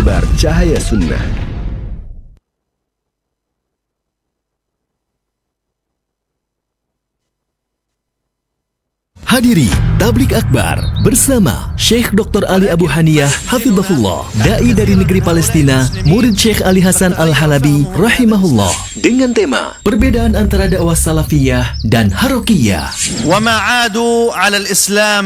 Penebar cahaya sunnah. Hadiri Tablik Akbar bersama Syekh Dr. Ali Abu Haniyah Hafizahullah, Dai dari negeri Palestina, murid Syekh Ali Hasan Al-Halabi Rahimahullah, dengan tema perbedaan antara dakwah Salafiyah dan Harokiyah. وَمَا عَادُوا عَلَى الْإِسْلَامِ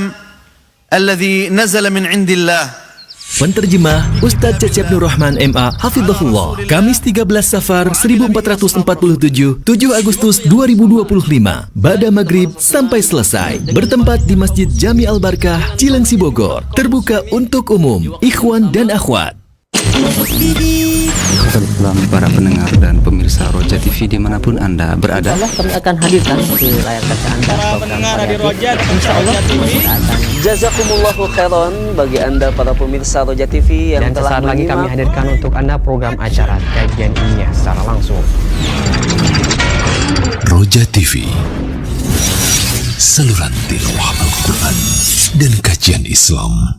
الَّذِي نَزَلَ مِنْ عِنْدِ اللَّهِ. Penterjemah Ustadz Cecep Nur Rahman MA Hafizahullah. Kamis 13 Safar 1447, 7 Agustus 2025, Ba'da Maghrib sampai selesai. Bertempat di Masjid Jami Al-Barkah, Cilengsi, Bogor. Terbuka untuk umum, ikhwan dan akhwat. Salam para pendengar dan pemirsa Roja TV dimanapun Anda berada. Allah kami akan hadirkan ke layar kaca Anda para pendengar di Roja TV. Jazakumullahu khairan bagi Anda para pemirsa Roja TV yang Dan telah sesaat lagi kami menyimak. hadirkan untuk Anda program acara kajian ilmiah secara langsung. Roja TV, saluran tilawah Al-Quran dan kajian Islam.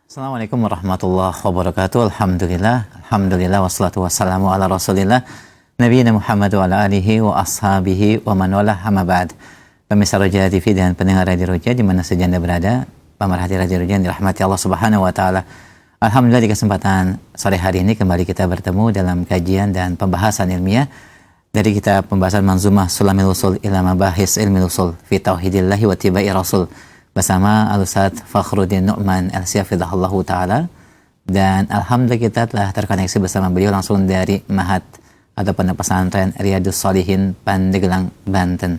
Assalamualaikum warahmatullahi wabarakatuh. Alhamdulillah wassalatu wassalamu ala Rasulillah Nabiyina Muhammad wa ala alihi wa ashabihi wa man walah, amma ba'd. Pemirsa Roja TV dan pendengar Radio Roja di mana saja Anda berada, pemerhati Radio Roja yang dirahmati Allah Subhanahu wa taala. Alhamdulillah di kesempatan sore hari ini kembali kita bertemu dalam kajian dan pembahasan ilmiah dari kitab pembahasan Manzumah Sulamil Usul ila Mabahis Ilmil Usul fi Tauhidillahi wa Tibai Rasul bersama Al-Ustadz Fakhruddin Nu'man Al-Syafidahullahu ta'ala. Dan Alhamdulillah kita telah terkoneksi bersama beliau langsung dari Mahat atau Pondok Pesantren Riyadus Shalihin, Pandeglang, Banten.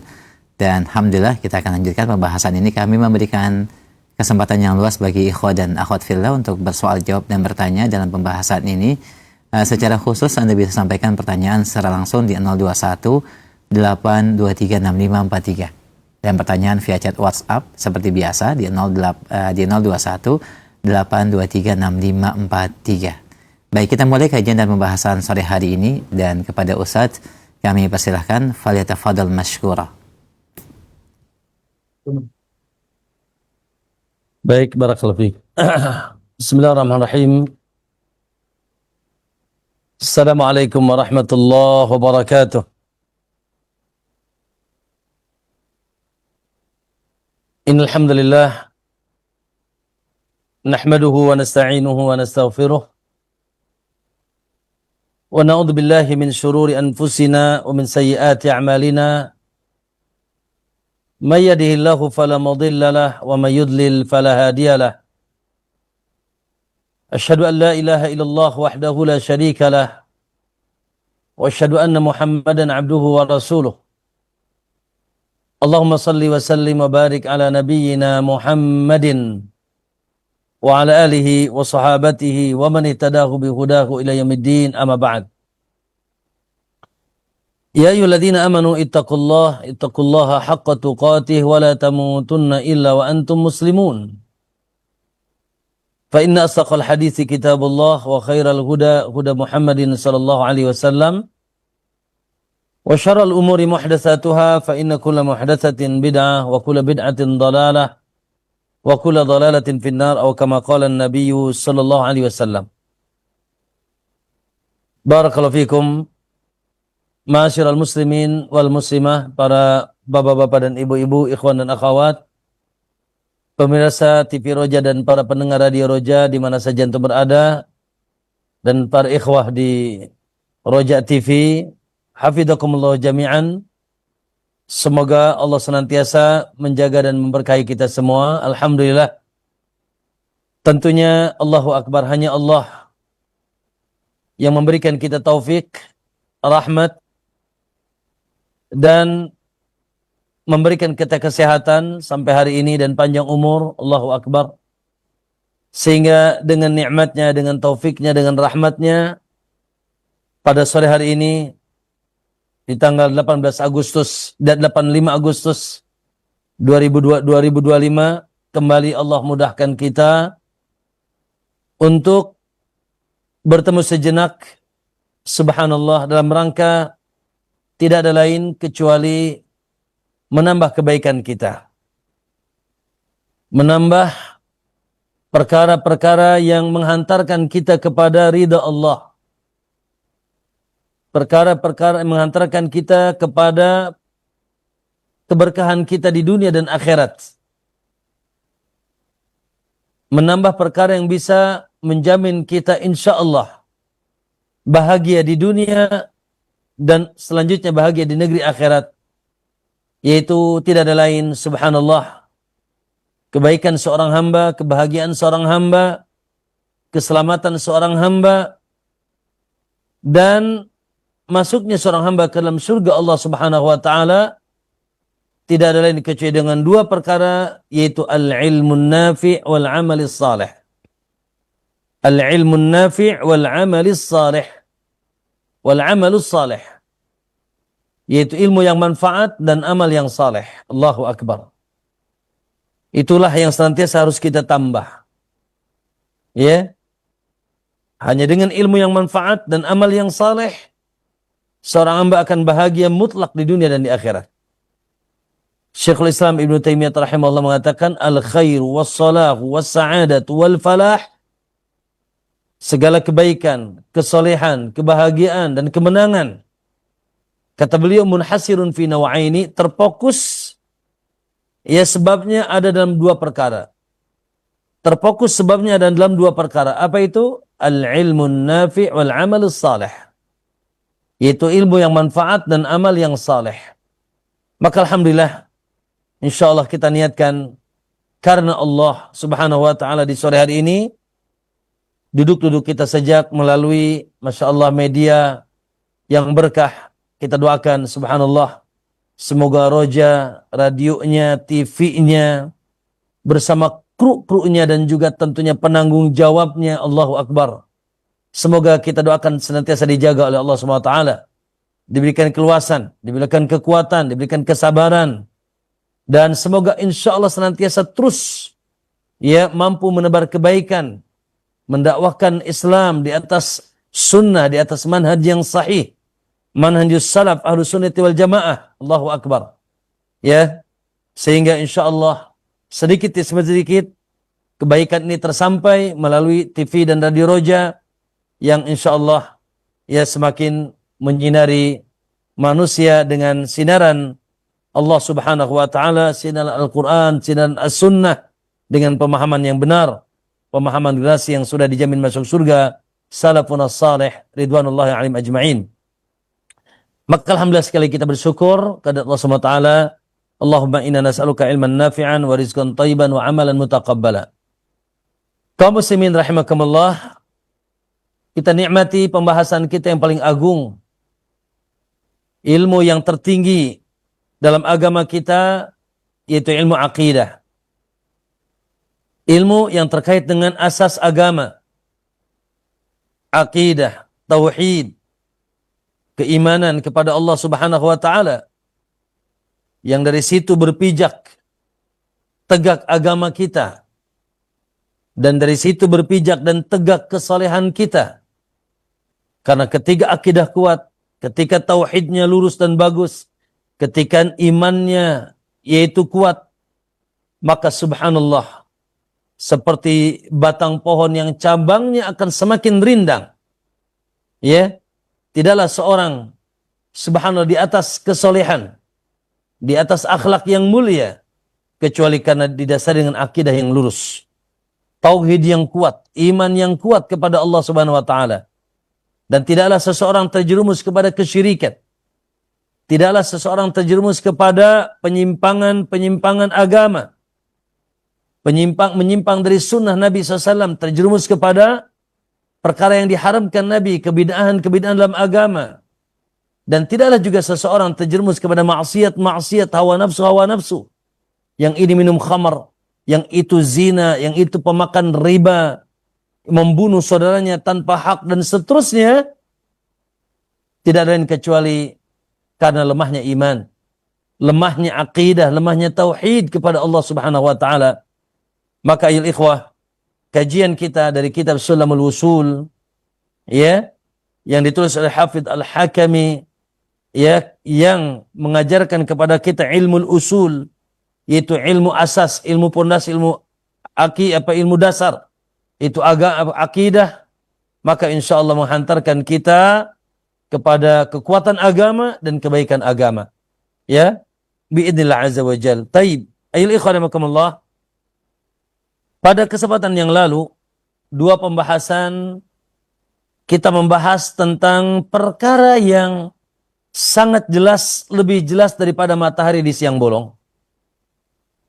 Dan Alhamdulillah kita akan lanjutkan pembahasan ini. Kami memberikan kesempatan yang luas bagi ikhwah dan akhwat fillah untuk bersoal jawab dan bertanya dalam pembahasan ini. Secara khusus Anda bisa sampaikan pertanyaan secara langsung di 021 823 6543. Dan pertanyaan via chat WhatsApp seperti biasa di 021 823 6543. Baik, kita mulai kajian dan pembahasan sore hari ini, dan kepada Ustadz kami persilahkan falyatafadhal mashkura. Baik, barakallahu fiik. Bismillahirrahmanirrahim. Assalamualaikum warahmatullahi wabarakatuh. Innal hamdalillah nahmaduhu wa nasta'inuhu wa nastaghfiruh wa na'udzu billahi min shururi anfusina wa min sayyiati a'malina. May yahdihillahu fala mudilla lahu wa may yudlil fala hadiya lahu. Asyhadu an la ilaha illallah wahdahu la syarika lahu wa asyhadu anna Muhammadan 'abduhu wa rasuluh. Allahumma salli wa sallim wa barik ala nabiyyina Muhammadin wa ala alihi wa sahabatihi wa man ittadahu bi hudahu ila yaumiddin, amma ba'd. Ya ayyuhalladzina amanu ittaqullaha haqqa tuqatih wa la tamutunna illa wa antum muslimun. Fa inna asdaqal hadithi kitabullah wa khairal huda Muhammadin sallallahu alaihi wasallam. Wa syarrul umuri muhdatsatuha fa inna kulla muhdatsatin bid'ah wa kulla bid'atin dhalalah wa kulla dhalalatin finnar, atau kama qala an-nabiy sallallahu alaihi wasallam. Barakallahu fikum ma'asyiral muslimin wal muslimah, para bapak-bapak dan ibu-ibu, ikhwan dan akhwat, pemirsa TV Roja dan para pendengar Radio Roja di mana saja antum berada, dan para ikhwah di Roja TV. Hafidhakumullah jami'an. Semoga Allah senantiasa menjaga dan memberkahi kita semua. Alhamdulillah. Tentunya Allahu Akbar, hanya Allah yang memberikan kita taufik, rahmat, dan memberikan kita kesehatan sampai hari ini dan panjang umur. Allahu Akbar. Sehingga dengan nikmatnya, dengan taufiknya, dengan rahmatnya, pada sore hari ini, di tanggal 18 Agustus, dan 85 Agustus 2025, kembali Allah mudahkan kita untuk bertemu sejenak, subhanallah, dalam rangka tidak ada lain kecuali menambah kebaikan kita. Menambah perkara-perkara yang menghantarkan kita kepada ridha Allah. Perkara-perkara yang menghantarkan kita kepada keberkahan kita di dunia dan akhirat. Menambah perkara yang bisa menjamin kita insya Allah bahagia di dunia dan selanjutnya bahagia di negeri akhirat. Yaitu tidak ada lain, subhanallah, kebaikan seorang hamba, kebahagiaan seorang hamba, keselamatan seorang hamba, dan masuknya seorang hamba ke dalam surga Allah Subhanahu wa taala tidak ada lain kecuali dengan dua perkara, yaitu al-ilmun nafi' wal 'amalis salih. Al-ilmun nafi' wal 'amalis salih. Wal 'amalus salih. Yaitu ilmu yang manfaat dan amal yang saleh. Allahu akbar. Itulah yang senantiasa harus kita tambah. Ya. Hanya dengan ilmu yang manfaat dan amal yang saleh, seorang hamba akan bahagia mutlak di dunia dan di akhirat. Syekhul Islam Ibnu Taimiyah rahimahullah mengatakan, al-khairu was-salahu was-sa'adatu wal-falah, segala kebaikan, kesolehan, kebahagiaan dan kemenangan, kata beliau, munhasirun fi naw'aini, terfokus ya sebabnya ada dalam dua perkara. Terfokus sebabnya ada dalam dua perkara. Apa itu? Al-ilmun nafi' wal 'amalus salih. Yaitu ilmu yang manfaat dan amal yang saleh. Maka alhamdulillah, insyaallah kita niatkan karena Allah Subhanahu wa taala di sore hari ini, duduk-duduk kita sejak melalui Masya Allah media yang berkah. Kita doakan subhanallah, semoga Roja, radionya, TV-nya, bersama kru-krunya dan juga tentunya penanggung jawabnya, Allahu Akbar. Semoga kita doakan senantiasa dijaga oleh Allah Subhanahu wa taala. Diberikan keluasan, diberikan kekuatan, diberikan kesabaran. Dan semoga insya Allah senantiasa terus ya mampu menebar kebaikan, mendakwahkan Islam di atas sunnah, di atas manhaj yang sahih. Manhajus salaf ahlus sunnati wal jamaah. Allahu akbar. Ya. Sehingga insya Allah sedikit demi sedikit kebaikan ini tersampai melalui TV dan radio Roja yang insya Allah ya semakin menyinari manusia dengan sinaran Allah Subhanahu wa taala, sinar Al-Qur'an, sinar As-Sunnah dengan pemahaman yang benar, pemahaman generasi yang sudah dijamin masuk surga, salafun as-salih ridwanullahi alaihim ajma'in. Maka alhamdulillah sekali kita bersyukur kepada Allah Subhanahu wa taala. Allahumma inna nas'aluka ilman nafi'an wa rizqan thayyiban wa amalan mutaqabbala. Kaum muslimin rahimakumullah, kita nikmati pembahasan kita yang paling agung, ilmu yang tertinggi dalam agama kita, yaitu ilmu akidah. Ilmu yang terkait dengan asas agama, akidah, tauhid, keimanan kepada Allah Subhanahu wa taala, yang dari situ berpijak tegak agama kita, dan dari situ berpijak dan tegak kesalehan kita. Karena ketika akidah kuat, ketika tauhidnya lurus dan bagus, ketika imannya yaitu kuat, maka subhanallah, seperti batang pohon yang cabangnya akan semakin rindang. Ya, tidaklah seorang subhanallah di atas kesolehan, di atas akhlak yang mulia, kecuali karena didasari dengan akidah yang lurus, tauhid yang kuat, iman yang kuat kepada Allah Subhanahu wa taala. Dan tidaklah seseorang terjerumus kepada kesyirikan. Tidaklah seseorang terjerumus kepada penyimpangan agama. Menyimpang dari sunnah Nabi SAW, terjerumus kepada perkara yang diharamkan Nabi, kebid'ahan dalam agama. Dan tidaklah juga seseorang terjerumus kepada maksiat hawa nafsu. Yang ini minum khamar, yang itu zina, yang itu pemakan riba, membunuh saudaranya tanpa hak dan seterusnya, tidak lain kecuali karena lemahnya iman, lemahnya akidah, lemahnya tauhid kepada Allah Subhanahu wa taala. Maka ayol ikhwah, kajian kita dari kitab Sulamul Wusul, ya, yang ditulis oleh Hafidh Al-Hakami, ya, yang mengajarkan kepada kita ilmu usul, yaitu ilmu asas, ilmu pondasi, ilmu dasar, itu akidah, maka insya Allah menghantarkan kita kepada kekuatan agama dan kebaikan agama, ya, biidznillah azza wa jal. Taib, ayol ikhwan rahimakumullah, pada kesempatan yang lalu, dua pembahasan kita membahas tentang perkara yang sangat jelas, lebih jelas daripada matahari di siang bolong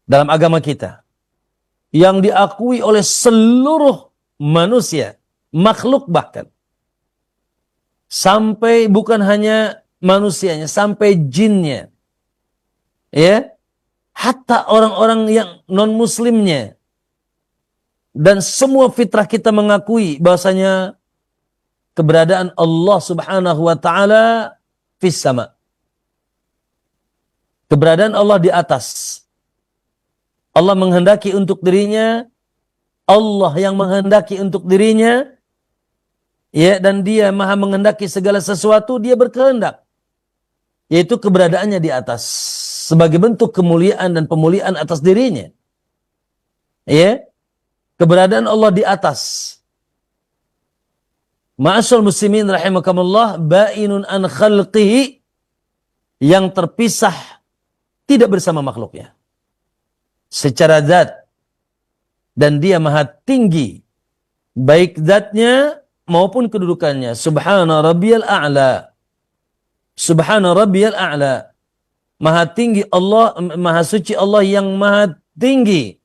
dalam agama kita, yang diakui oleh seluruh manusia, makhluk bahkan, sampai bukan hanya manusianya, sampai jinnya, ya, hatta orang-orang yang non muslimnya, dan semua fitrah kita mengakui bahwasanya keberadaan Allah Subhanahu wa taala fis sama. Keberadaan Allah di atas. Allah menghendaki untuk dirinya, Allah yang menghendaki untuk dirinya, ya, dan dia maha menghendaki segala sesuatu, dia berkehendak, yaitu keberadaannya di atas sebagai bentuk kemuliaan dan pemuliaan atas dirinya, ya, keberadaan Allah di atas. Ma'asyal muslimin rahimakumullah, ba'inun an khalqihi, yang terpisah tidak bersama makhluknya secara zat, dan dia maha tinggi baik zatnya maupun kedudukannya. Subhana rabbiyal a'la, subhana rabbiyal a'la, maha tinggi Allah, maha suci Allah yang maha tinggi,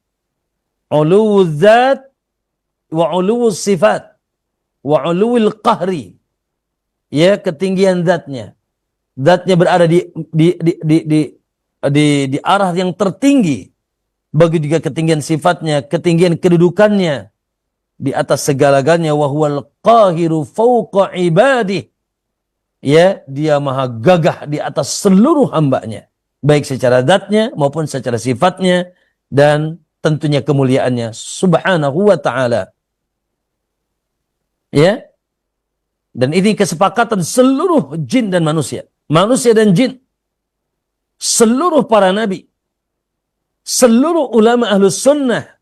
uluwuz zat wa uluwuz sifat wa uluwil qahri, ya, ketinggian zatnya. Zatnya berada di arah yang tertinggi, bagi juga ketinggian sifatnya, ketinggian kedudukannya di atas segala-galanya. Wa huwal qahiru fawqa ibadih, ya, dia maha gagah di atas seluruh hambanya, baik secara zatnya maupun secara sifatnya dan tentunya kemuliaannya Subhanahu wa ta'ala, ya. Dan ini kesepakatan seluruh jin dan manusia, manusia dan jin, seluruh para nabi, seluruh ulama ahlus sunnah,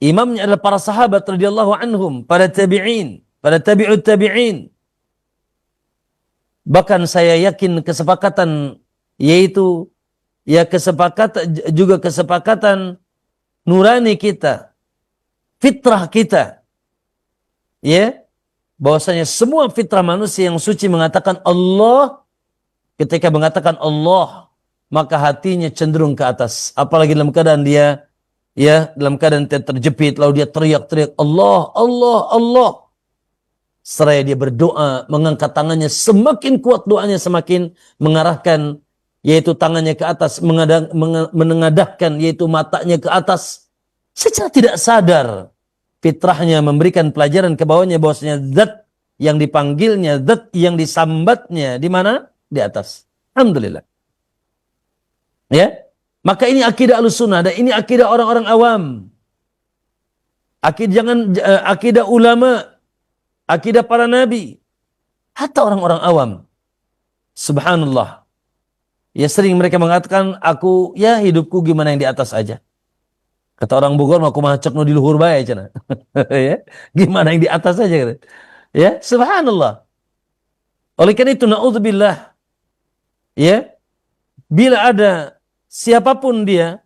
imamnya adalah para sahabat radhiyallahu anhum, para tabi'in, para tabi'ut tabi'in. Bahkan saya yakin kesepakatan, yaitu, ya, kesepakatan juga kesepakatan nurani kita, fitrah kita, ya, bahwasanya semua fitrah manusia yang suci mengatakan Allah. Ketika mengatakan Allah, maka hatinya cenderung ke atas, apalagi dalam keadaan dia, ya, dalam keadaan terjepit, lalu dia teriak-teriak Allah, Allah, Allah. Seraya dia berdoa, mengangkat tangannya, semakin kuat doanya, semakin mengarahkan, yaitu tangannya ke atas, menengadahkan, yaitu matanya ke atas, secara tidak sadar. Fitrahnya memberikan pelajaran ke bawahnya bahwasanya zat yang dipanggilnya, zat yang disambatnya di mana? Di atas. Alhamdulillah. Ya, maka ini akidah Ahlussunnah, dan ini akidah orang-orang awam. Akidah ulama, akidah para nabi, hatta orang-orang awam. Subhanallah. Ya, sering mereka mengatakan, aku, ya, hidupku gimana yang di atas aja. Kata orang Bogor, aku mah cek nu di luhur bae cenah. Ya, gimana yang di atas aja gitu. Ya, subhanallah. Oleh karena itu naudzubillah, ya, bila ada siapapun dia,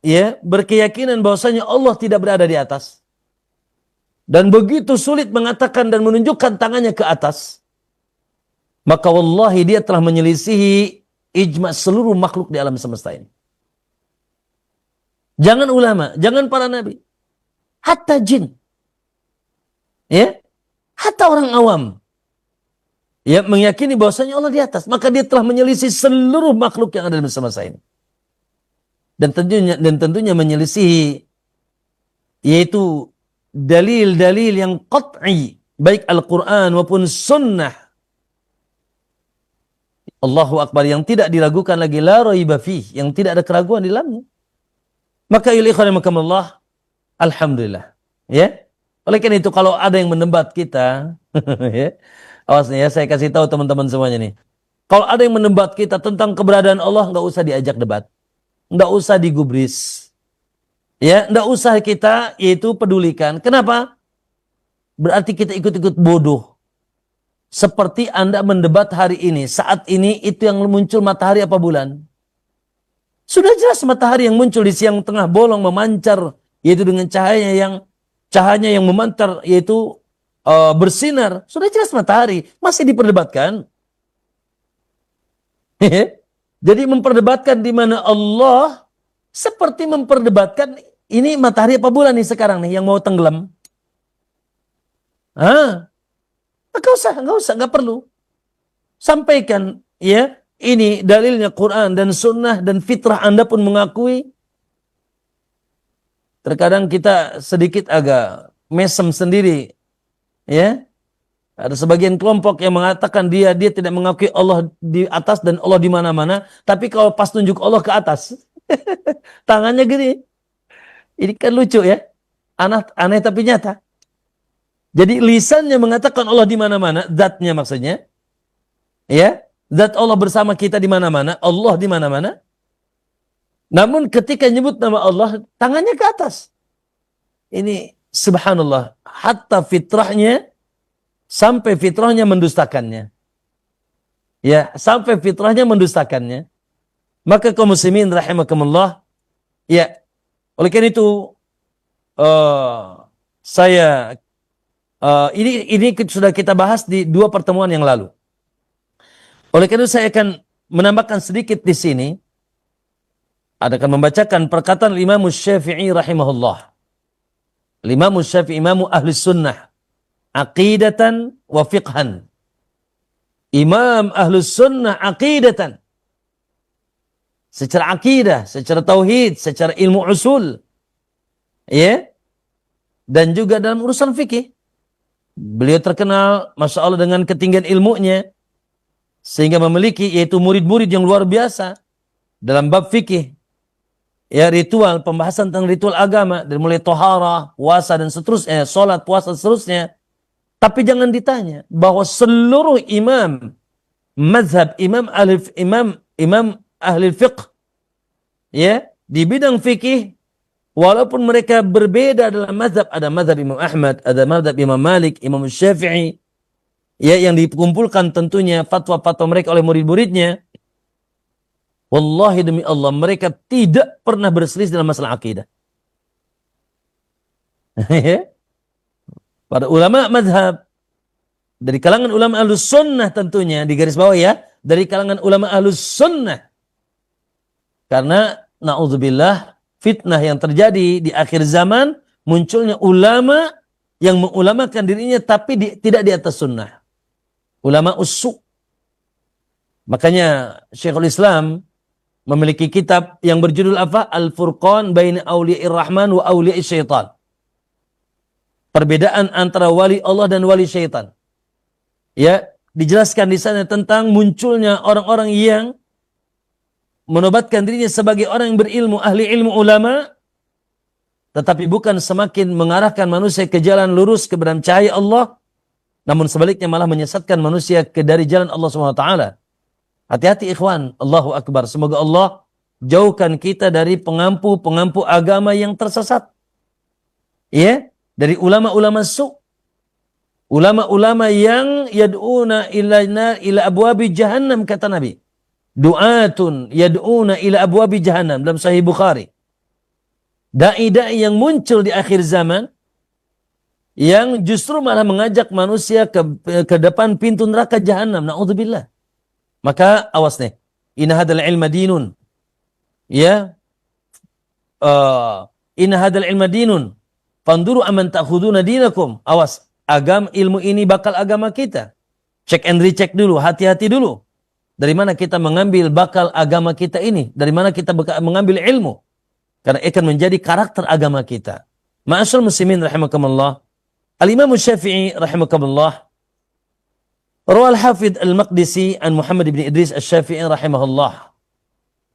ya, berkeyakinan bahwasanya Allah tidak berada di atas, dan begitu sulit mengatakan dan menunjukkan tangannya ke atas, maka wallahi dia telah menyelisihi ijma' seluruh makhluk di alam semesta ini. Jangan ulama, jangan para nabi, hatta jin, ya, hatta orang awam, ya, meyakini bahwasanya Allah di atas, maka dia telah menyelisih seluruh makhluk yang ada di semesta ini. dan tentunya menyelisihi yaitu dalil-dalil yang qat'i baik Al-Qur'an maupun sunnah. Allahu Akbar, yang tidak diragukan lagi, la raiba fih, yang tidak ada keraguan di dalamnya. Maka ya ikhwan rahimakumullah, alhamdulillah. Ya. Oleh karena itu kalau ada yang menembat kita, ya, awas nih ya, saya kasih tahu teman-teman semuanya nih. Kalau ada yang menembat kita tentang keberadaan Allah, nggak usah diajak debat. Nggak usah digubris. Ya, nggak usah kita yaitu pedulikan. Kenapa? Berarti kita ikut-ikut bodoh. Seperti Anda mendebat hari ini, saat ini itu yang muncul matahari apa bulan? Sudah jelas matahari yang muncul di siang tengah bolong memancar, yaitu dengan cahayanya yang memancar, yaitu bersinar. Sudah jelas matahari, masih diperdebatkan. Jadi memperdebatkan di mana Allah seperti memperdebatkan ini matahari apa bulan nih sekarang nih yang mau tenggelam. Nggak usah, nggak perlu. Sampaikan, ya, ini dalilnya Quran dan Sunnah dan fitrah Anda pun mengakui. Terkadang kita sedikit agak mesem sendiri, ya. Ada sebagian kelompok yang mengatakan dia tidak mengakui Allah di atas dan Allah di mana-mana, tapi kalau pas tunjuk Allah ke atas, tangannya gini. Ini kan lucu ya, aneh tapi nyata. Jadi lisannya mengatakan Allah di mana-mana, zatnya maksudnya, ya, zat Allah bersama kita di mana-mana, Allah di mana-mana. Namun ketika nyebut nama Allah, tangannya ke atas. Ini subhanallah, hatta fitrahnya, sampai fitrahnya mendustakannya. Ya, sampai fitrahnya mendustakannya. Maka kaum muslimin rahimakumullah, ya, oleh karena itu ini sudah kita bahas di 2 pertemuan yang lalu. Oleh karena itu saya akan menambahkan sedikit di sini. Akan membacakan perkataan Imam Syafi'i rahimahullah. Imam Syafi'i, Imam Ahli Sunnah, aqidatan wa fiqhan. Imam Ahli Sunnah aqidatan. Secara akidah, secara tauhid, secara ilmu usul. Ya. Dan juga dalam urusan fikih. Beliau terkenal, Masya Allah, dengan ketinggian ilmunya. Sehingga memiliki yaitu murid-murid yang luar biasa. Dalam bab fikih. Ya, ritual, pembahasan tentang ritual agama. Dari mulai toharah, puasa dan seterusnya. Sholat, puasa dan seterusnya. Tapi jangan ditanya bahwa seluruh imam mazhab, imam ahli fiqh, ya, di bidang fikih, walaupun mereka berbeda dalam mazhab, ada mazhab Imam Ahmad, ada mazhab Imam Malik, Imam Syafi'i, ya, yang dikumpulkan tentunya fatwa-fatwa mereka oleh murid-muridnya. Wallahi demi Allah, mereka tidak pernah berselisih dalam masalah akidah. Para ulama mazhab, dari kalangan ulama ahlus sunnah tentunya, di garis bawah ya, dari kalangan ulama ahlus sunnah. Karena na'udzubillah, fitnah yang terjadi di akhir zaman, munculnya ulama yang mengulamakan dirinya tapi tidak di atas sunnah. Ulama ussu. Makanya Syekhul Islam memiliki kitab yang berjudul apa? Al-Furqan Baina Awliya'ir Rahman wa Awliya'is Syaitan. Perbedaan antara wali Allah dan wali syaitan. Ya, dijelaskan di sana tentang munculnya orang-orang yang menobatkan dirinya sebagai orang yang berilmu, ahli ilmu, ulama, tetapi bukan semakin mengarahkan manusia ke jalan lurus ke dalam cahaya Allah, namun sebaliknya malah menyesatkan manusia dari jalan Allah SWT. Hati-hati ikhwan, Allahu Akbar. Semoga Allah jauhkan kita dari pengampu-pengampu agama yang tersesat. Ya, dari ulama-ulama su'. Ulama-ulama yang yad'una ila abwabi jahannam, kata Nabi. Du'atun yad'una ila abwabi jahannam, dalam Sahih Bukhari. Dai-dai yang muncul di akhir zaman, yang justru malah mengajak manusia ke depan pintu neraka jahannam. Na'udzubillah. Maka awas nih. Inna hadal ilma dinun. Ya. Inna hadal ilma dinun. Fanduru aman ta'khuduna dinakum. Awas. Ilmu ini bakal agama kita. Check and recheck dulu. Hati-hati dulu. Dari mana kita mengambil bakal agama kita ini? Dari mana kita mengambil ilmu? Karena akan menjadi karakter agama kita. Ma'asyiral muslimin rahimakumullah. Al-Imam Syafi'i rahimakumullah. Rawal Hafidh Al-Maqdisi an Muhammad bin Idris Asy-Syafi'i rahimahullah.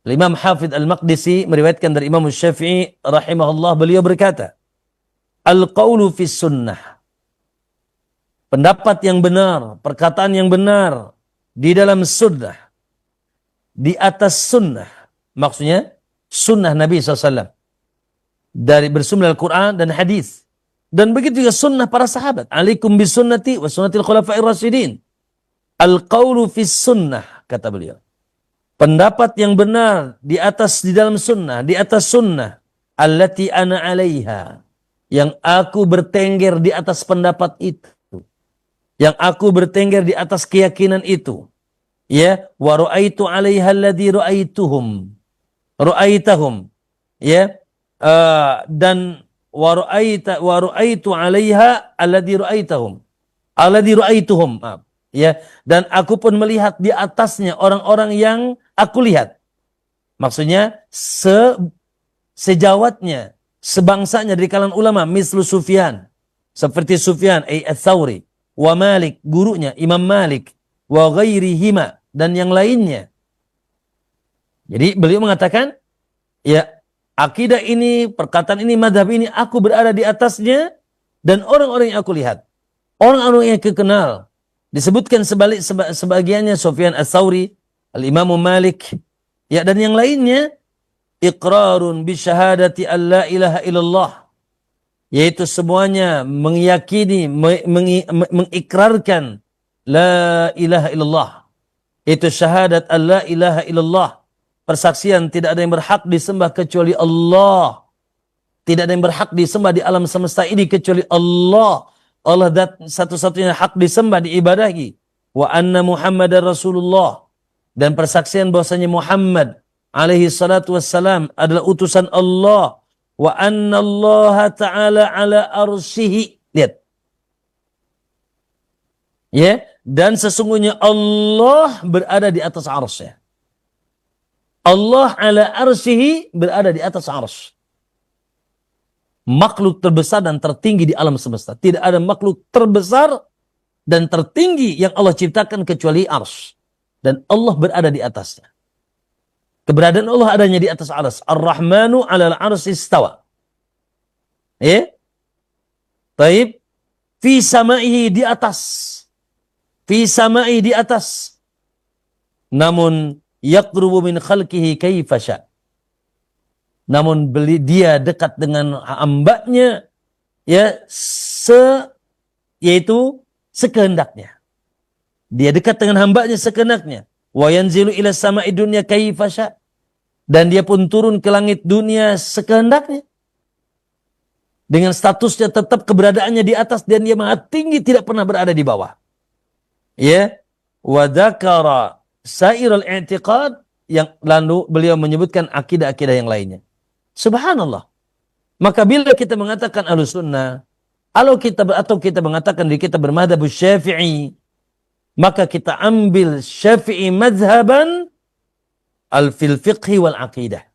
Al-Imam Hafidh Al-Maqdisi meriwayatkan dari Imam Syafi'i rahimahullah, beliau berkata, Al-qawlu fis sunnah. Pendapat yang benar, perkataan yang benar di dalam sunnah, di atas sunnah. Maksudnya sunnah Nabi SAW. Dari bersumber Al-Quran dan hadis. Dan begitu juga sunnah para sahabat. Alaikum bis sunnati wa sunnatil khulafa'ir rasyidin. Al-qawlu fis sunnah, kata beliau. Pendapat yang benar di dalam sunnah, di atas sunnah. Allati ana alaiha. Yang aku bertengger di atas pendapat itu. Yang aku bertengger di atas keyakinan itu. Ya, wa ra'aitu 'alaiha alladhi ra'aitahum. Ya, dan wa ra'aitu 'alaiha alladhi ra'aituhum. Ya, dan aku pun melihat di atasnya orang-orang yang aku lihat. Maksudnya sejawatnya, sebangsanya dari kalangan ulama, mislu Sufyan, seperti Sufyan ats-Tsauri, wa Malik, gurunya Imam Malik, wa ghairihima, dan yang lainnya. Jadi beliau mengatakan, ya, akidah ini, perkataan ini, madhab ini, aku berada di atasnya, dan orang-orang yang aku lihat, orang-orang yang aku kenal. Disebutkan sebagiannya Sufyan ats-Tsauri, Al-Imam Malik, ya, dan yang lainnya, iqrarun bi syahadati an la ilaha illallah, yaitu semuanya meyakini, mengikrarkan la ilaha illallah, itu syahadat an la ilaha illallah, persaksian tidak ada yang berhak disembah kecuali Allah, tidak ada yang berhak disembah di alam semesta ini kecuali Allah. Allah satu-satunya hak disembah, diibadahi. Wa anna Muhammadar Rasulullah, dan persaksian bahwasanya Muhammad alaihi salatu wassalam adalah utusan Allah. Wa anna Allah ta'ala ala arsyihi. Lihat. Ya, dan sesungguhnya Allah berada di atas arsy. Allah ala arsyihi, berada di atas arsy. Makhluk terbesar dan tertinggi di alam semesta. Tidak ada makhluk terbesar dan tertinggi yang Allah ciptakan kecuali arsy. Dan Allah berada di atasnya. Keberadaan Allah adanya di atas arsy. Ar-Rahmanu 'alal 'arsy istawa. Ya. Baik. Fi sama'ihi, di atas. Fi sama'ihi, di atas. Namun yaqrubu min khalqihi kaifa sya'. Namun dia dekat dengan hambanya, ya, yaitu sekehendaknya. Dia dekat dengan hambanya sekehendaknya. Wa yanzilu ila sama'i dunya kaifa sya'. Dan dia pun turun ke langit dunia sekehendaknya. Dengan statusnya tetap keberadaannya di atas, dan dia maha tinggi, tidak pernah berada di bawah. Ya. Wa dzakara sairul i'tiqad, yang lalu beliau menyebutkan akidah-akidah yang lainnya. Subhanallah. Maka bila kita mengatakan Ahlus Sunnah, atau kita mengatakan diri kita bermadhab Syafi'i, maka kita ambil Syafi'i madhaban fil fiqhi wal aqidah.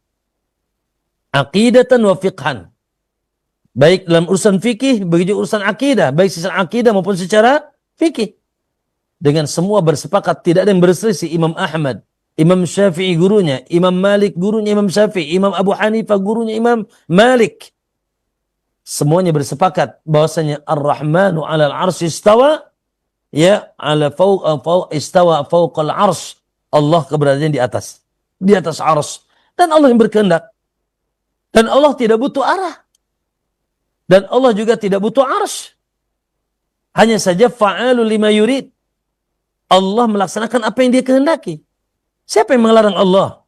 Aqidatan wa fiqhan. Baik dalam urusan fikih, begitu urusan akidah, baik secara akidah maupun secara fikih. Dengan semua bersepakat, tidak ada yang berselisih. Imam Ahmad, Imam Syafi'i gurunya, Imam Malik gurunya Imam Syafi'i, Imam Abu Hanifah gurunya Imam Malik. Semuanya bersepakat bahwasanya Ar-Rahmanu 'alal 'arsy istawa, ya, istawa fawqal 'arsy. Allah keberadaannya di atas arsy. Dan Allah yang berkehendak. Dan Allah tidak butuh arah. Dan Allah juga tidak butuh arsy. Hanya saja fa'alu lima yurid. Allah melaksanakan apa yang dia kehendaki. Siapa yang melarang Allah?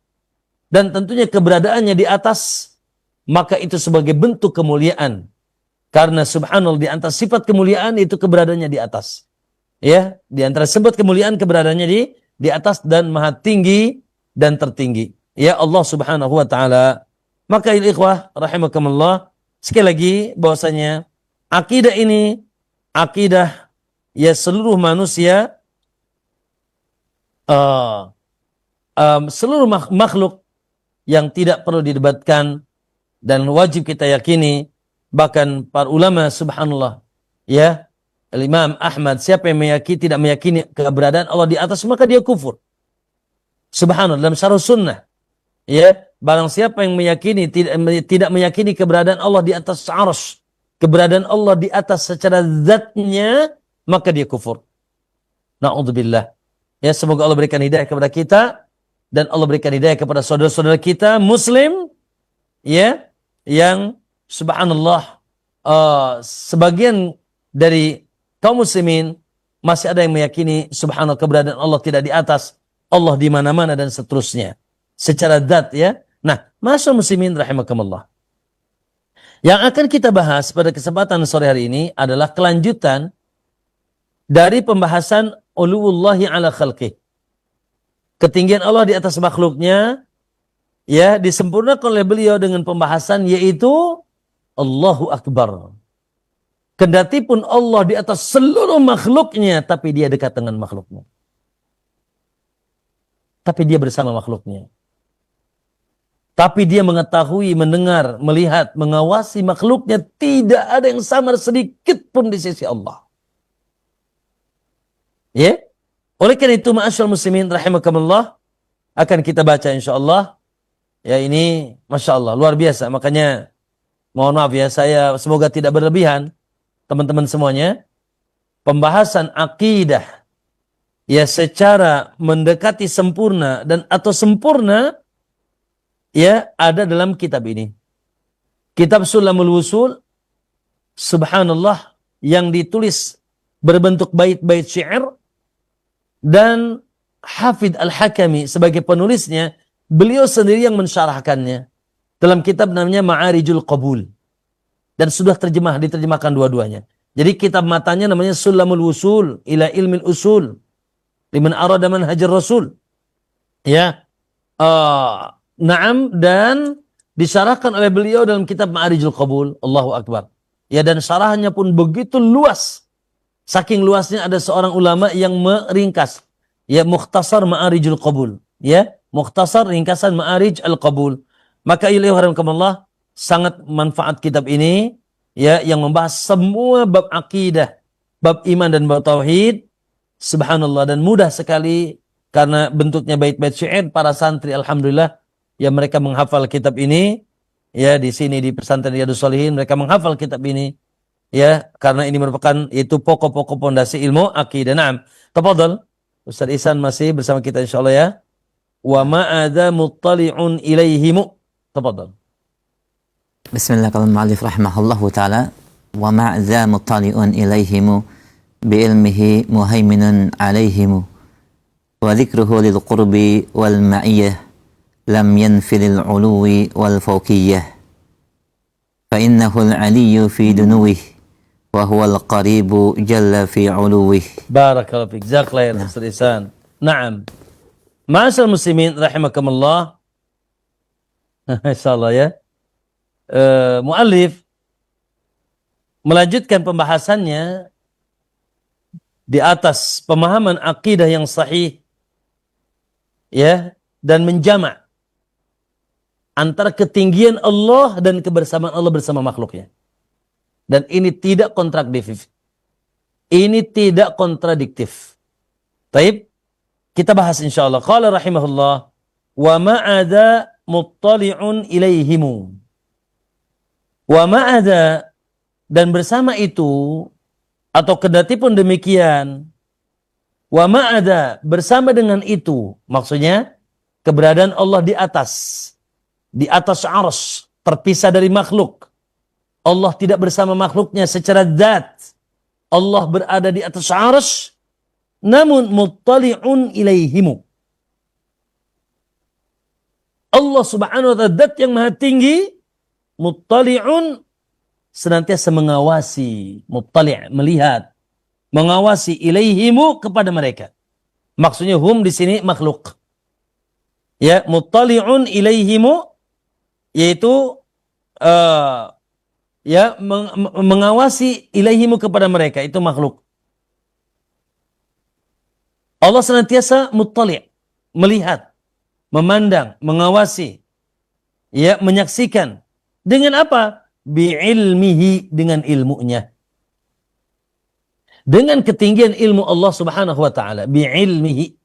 Dan tentunya keberadaannya di atas, maka itu sebagai bentuk kemuliaan. Karena subhanallah, di antara sifat kemuliaan itu keberadaannya di atas. Ya, di antara sifat kemuliaan keberadaannya di atas dan maha tinggi dan tertinggi. Ya Allah Subhanahu wa taala. Maka ikhwah rahimakumullah, sekali lagi bahwasanya akidah ini akidah ya seluruh manusia, seluruh makhluk yang tidak perlu didebatkan, dan wajib kita yakini, bahkan para ulama subhanallah, ya, Imam Ahmad, siapa yang tidak meyakini keberadaan Allah di atas, maka dia kufur. Subhanallah, dalam syarh sunnah, ya, barang siapa yang meyakini tidak meyakini keberadaan Allah di atas arsy, keberadaan Allah di atas secara zatnya, maka dia kufur. Na'udzubillah. Ya, semoga Allah berikan hidayah kepada kita dan Allah berikan hidayah kepada saudara-saudara kita muslim, ya, yang subhanallah sebagian dari kaum muslimin masih ada yang meyakini subhanallah keberadaan Allah tidak di atas, Allah di mana-mana dan seterusnya secara zat, ya. Nah, masyaallah muslimin rahimakumullah. Yang akan kita bahas pada kesempatan sore hari ini adalah kelanjutan dari pembahasan uluwullahi ala khalqih. Ketinggian Allah di atas makhluknya, ya, disempurnakan oleh beliau dengan pembahasan yaitu Allahu Akbar. Kendati pun Allah di atas seluruh makhluknya, tapi dia dekat dengan makhluknya. Tapi dia bersama makhluknya. Tapi dia mengetahui, mendengar, melihat, mengawasi makhluknya. Tidak ada yang samar sedikit pun di sisi Allah. Ya, oleh karena itu ma'asyarul muslimin rahimakumullah, akan kita baca insyaallah. Ya, ini masya Allah luar biasa. Makanya mohon maaf ya, saya semoga tidak berlebihan teman-teman semuanya. Pembahasan akidah ya secara mendekati sempurna dan atau sempurna ya ada dalam kitab ini. Kitab Sulamul Wusul, subhanallah, yang ditulis berbentuk bait-bait syair. Dan Hafidh Al-Hakami sebagai penulisnya, beliau sendiri yang mensyarahkannya dalam kitab namanya Ma'arijul Qabul, dan sudah diterjemahkan dua-duanya. Jadi kitab matanya namanya Sulamul Wusul ila Ilmil Usul liman arada manhajar Rasul, ya, na'am, dan disyarahkan oleh beliau dalam kitab Ma'arijul Qabul. Allahu Akbar, ya, dan syarahannya pun begitu luas. Saking luasnya ada seorang ulama yang meringkas, ya, Mukhtasar Ma'arijul Qabul, ya, Mukhtasar ringkasan Ma'arij Al-Qabul. Maka ilaihurahmatullah, sangat manfaat kitab ini, ya, yang membahas semua bab akidah, bab iman dan bab tauhid, subhanallah, dan mudah sekali karena bentuknya bait-bait syair. Para santri alhamdulillah, ya, mereka menghafal kitab ini, ya, di sini di pesantren Riyadhus Shalihin mereka menghafal kitab ini. Ya, karena ini merupakan itu pokok-pokok pondasi ilmu akidah. Naam. Tafadhal, Ustaz Ihsan masih bersama kita insyaallah, ya. Wa ma'adza muttali'un ilaihimu. Tafadhal. Bismillah, kalau mu'allif rahimahullahu ta'ala, wa ma'adza muttali'un ilaihimu bi'ilmihi muhaiminun alaihimu wa dhikruhu lil qurbi wal ma'iyyah lam yanfil al uluwi wal fawqiyyah fa innahu al aliyyu fi dunuwihi wa huwal qaribu jalla fi uluwih. Barakallahu fiik. Jazakallahu khairan Ustaz Ihsan. Naam. Ma'asyiral muslimin rahimakumullah. Insyaallah, ya. Muallif melanjutkan pembahasannya di atas pemahaman akidah yang sahih, ya, dan menjamak antara ketinggian Allah dan kebersamaan Allah bersama makhluknya. Dan ini tidak kontradiktif. Ini tidak kontradiktif. Taib, kita bahas insyaallah. Qala rahimahullah, wa ma'adza muttali'un ilaihimu. Wa ma'adza, dan bersama itu, atau kendati pun demikian, wa ma'adza, bersama dengan itu, maksudnya keberadaan Allah di atas arsy, terpisah dari makhluk. Allah tidak bersama makhluknya secara zat. Allah berada di atas arsy, namun muttali'un ilaihimu. Allah subhanahu wa ta'ala zat yang maha tinggi, muttali'un, senantiasa mengawasi, muttali', melihat, mengawasi ilaihimu, kepada mereka. Maksudnya hum di sini makhluk. Ya, muttali'un ilaihimu, yaitu ya, mengawasi ilaihimu, kepada mereka, itu makhluk. Allah senantiasa muttali', melihat, memandang, mengawasi, ya, menyaksikan Dengan apa? Bi'ilmihi, dengan ilmunya. Dengan ketinggian ilmu Allah Subhanahu wa taala, bi'ilmihi.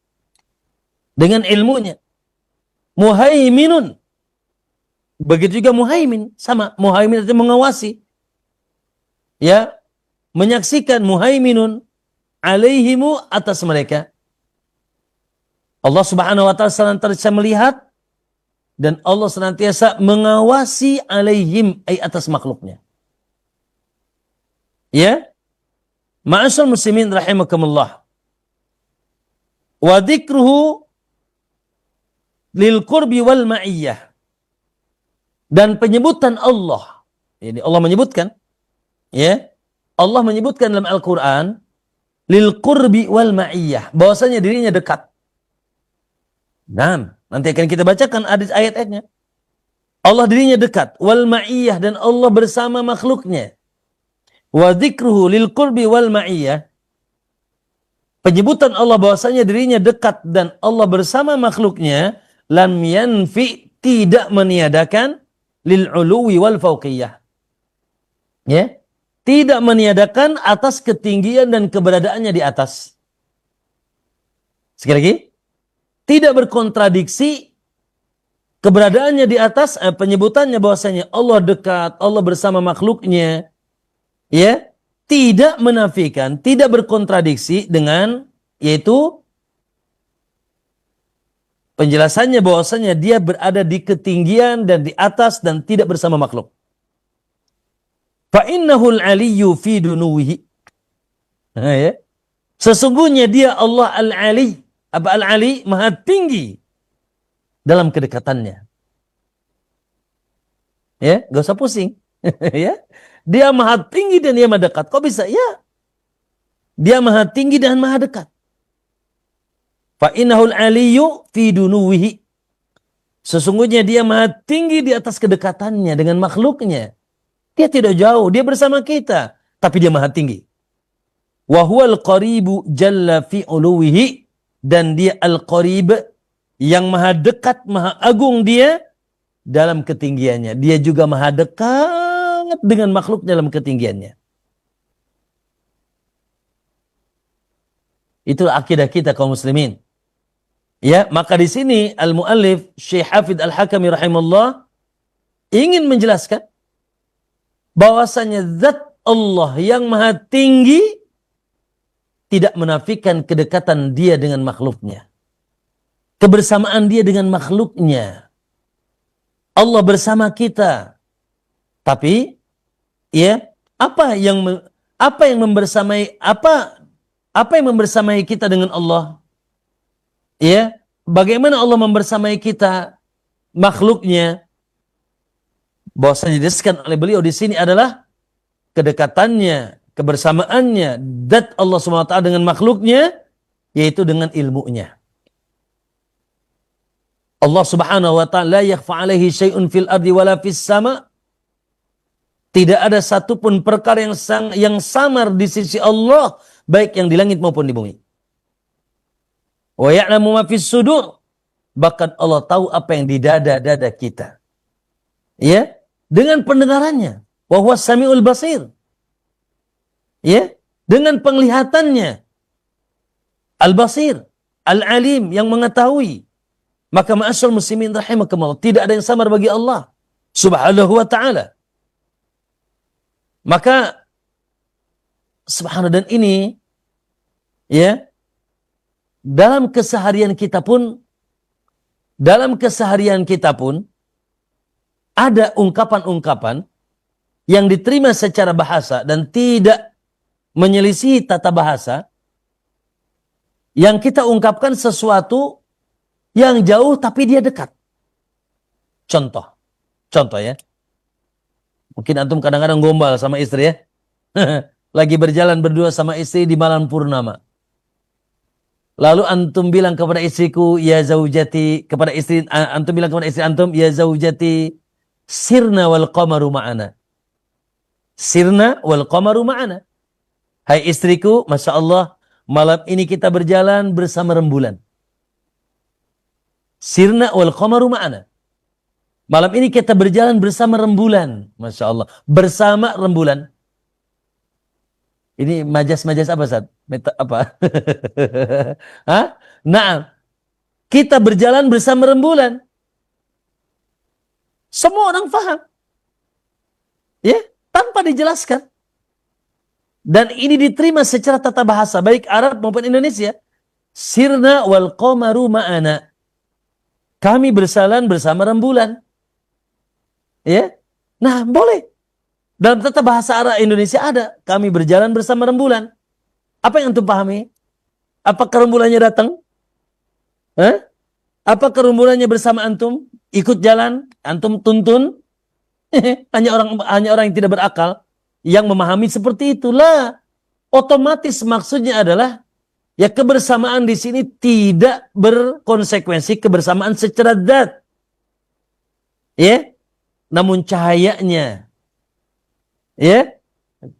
Dengan ilmunya. Muhaiminun. Begitu juga muhaimin, sama. Muhaimin itu mengawasi. Ya, menyaksikan muhaiminun alaihimu, atas mereka. Allah Subhanahu wa taala senantiasa melihat dan Allah senantiasa mengawasi alaihim, ay atas makhluknya. Ya. Ma'asyar muslimin rahimakumullah. Wa dzikruhu lil qurbi wal ma'iyyah. Dan penyebutan Allah. Ini Allah menyebutkan, ya. Allah menyebutkan dalam Al-Qur'an lil qurbi wal ma'iyyah, bahwasanya dirinya dekat. Nah, nanti akan kita bacakan ayat-ayatnya. Allah dirinya dekat, wal ma'iyyah, dan Allah bersama makhluknya. Wa dzikruhu lil qurbi wal ma'iyyah. Penyebutan Allah bahwasanya dirinya dekat dan Allah bersama makhluknya, lam yanfi, tidak meniadakan lil uluwi wal fauqiyah. Ya, tidak meniadakan atas ketinggian dan keberadaannya di atas. Sekali lagi, tidak berkontradiksi keberadaannya di atas, penyebutannya bahwasanya Allah dekat, Allah bersama makhluknya, ya, tidak menafikan, tidak berkontradiksi dengan, yaitu penjelasannya bahwasanya dia berada di ketinggian dan di atas dan tidak bersama makhluk. Fa innahul aliyyu fi dunuwihi. Ya. Sesungguhnya dia Allah al-ali. Apa al-ali? Maha tinggi dalam kedekatannya. Ya, gak usah pusing. Ya. Dia maha tinggi dan dia maha dekat. Kok bisa? Ya. Dia maha tinggi dan maha dekat. Fa innahul aliyyu fi dunuwihi. Sesungguhnya dia maha tinggi di atas kedekatannya dengan makhluknya. Dia tidak jauh, dia bersama kita, tapi dia maha tinggi. Wa huwal qaribu jalla fi uluwihi, dan dia al-qarib, yang maha dekat, maha agung dia dalam ketinggiannya. Dia juga maha dekat dengan makhluk dalam ketinggiannya. Itulah akidah kita kaum muslimin. Ya, maka di sini al-muallif Syekh Hafidh Al-Hakami rahimahullah ingin menjelaskan bahwasanya zat Allah yang maha tinggi tidak menafikan kedekatan dia dengan makhluknya. Kebersamaan dia dengan makhluknya. Allah bersama kita. Tapi ya, apa yang membersamai kita dengan Allah? Ya, bagaimana Allah membersamai kita makhluknya? Bahwasanya dijelaskan oleh beliau di sini adalah kedekatannya, kebersamaannya zat Allah SWT dengan makhluknya, yaitu dengan ilmunya. Allah Subhanahu wa taala la yakhfa 'alaihi syai'un fil ardi wala fis sama. Tidak ada satupun perkara yang samar di sisi Allah, baik yang di langit maupun di bumi. Wa ya'lamu ma fis sudur. Bahkan Allah tahu apa yang di dada-dada kita. Ya, dengan pendengarannya. Wa huwas samiul basir. Ya, dengan penglihatannya. Al-basir, al-alim, yang mengetahui. Maka ma'asyar muslimin rahimakumullah, tidak ada yang samar bagi Allah Subhanahu wa ta'ala. Maka subhanallah, dan ini ya, dalam keseharian kita pun ada ungkapan-ungkapan yang diterima secara bahasa dan tidak menyelisih tata bahasa, yang kita ungkapkan sesuatu yang jauh tapi dia dekat. Contoh ya. Mungkin antum kadang-kadang gombal sama istri ya. Lagi berjalan berdua sama istri di malam purnama. Lalu antum bilang kepada istriku, ya zaujati, antum bilang kepada istri antum, ya zaujati, sirna wal qamaru ma'ana. Sirna wal qamaru ma'ana. Hai istriku, Masya Allah, malam ini kita berjalan bersama rembulan. Sirna wal qamaru ma'ana. Malam ini kita berjalan bersama rembulan. Masya Allah. Bersama rembulan. Ini majas-majas apa, Ustaz? Apa? Hah? Nah, kita berjalan bersama rembulan. Semua orang faham. Ya, tanpa dijelaskan. Dan ini diterima secara tata bahasa, baik Arab maupun Indonesia. Sirna wal qamaru ma'ana. Kami berjalan bersama rembulan. Ya. Nah, boleh. Dalam tata bahasa Arab Indonesia ada. Kami berjalan bersama rembulan. Apa yang antum pahami? Apakah rembulannya datang? Apakah rembulannya bersama antum? Ikut jalan? Antum tuntun? hanya orang yang tidak berakal yang memahami seperti itulah. Otomatis maksudnya adalah ya kebersamaan di sini tidak berkonsekuensi kebersamaan secara zat. Ya. Namun cahayanya ya,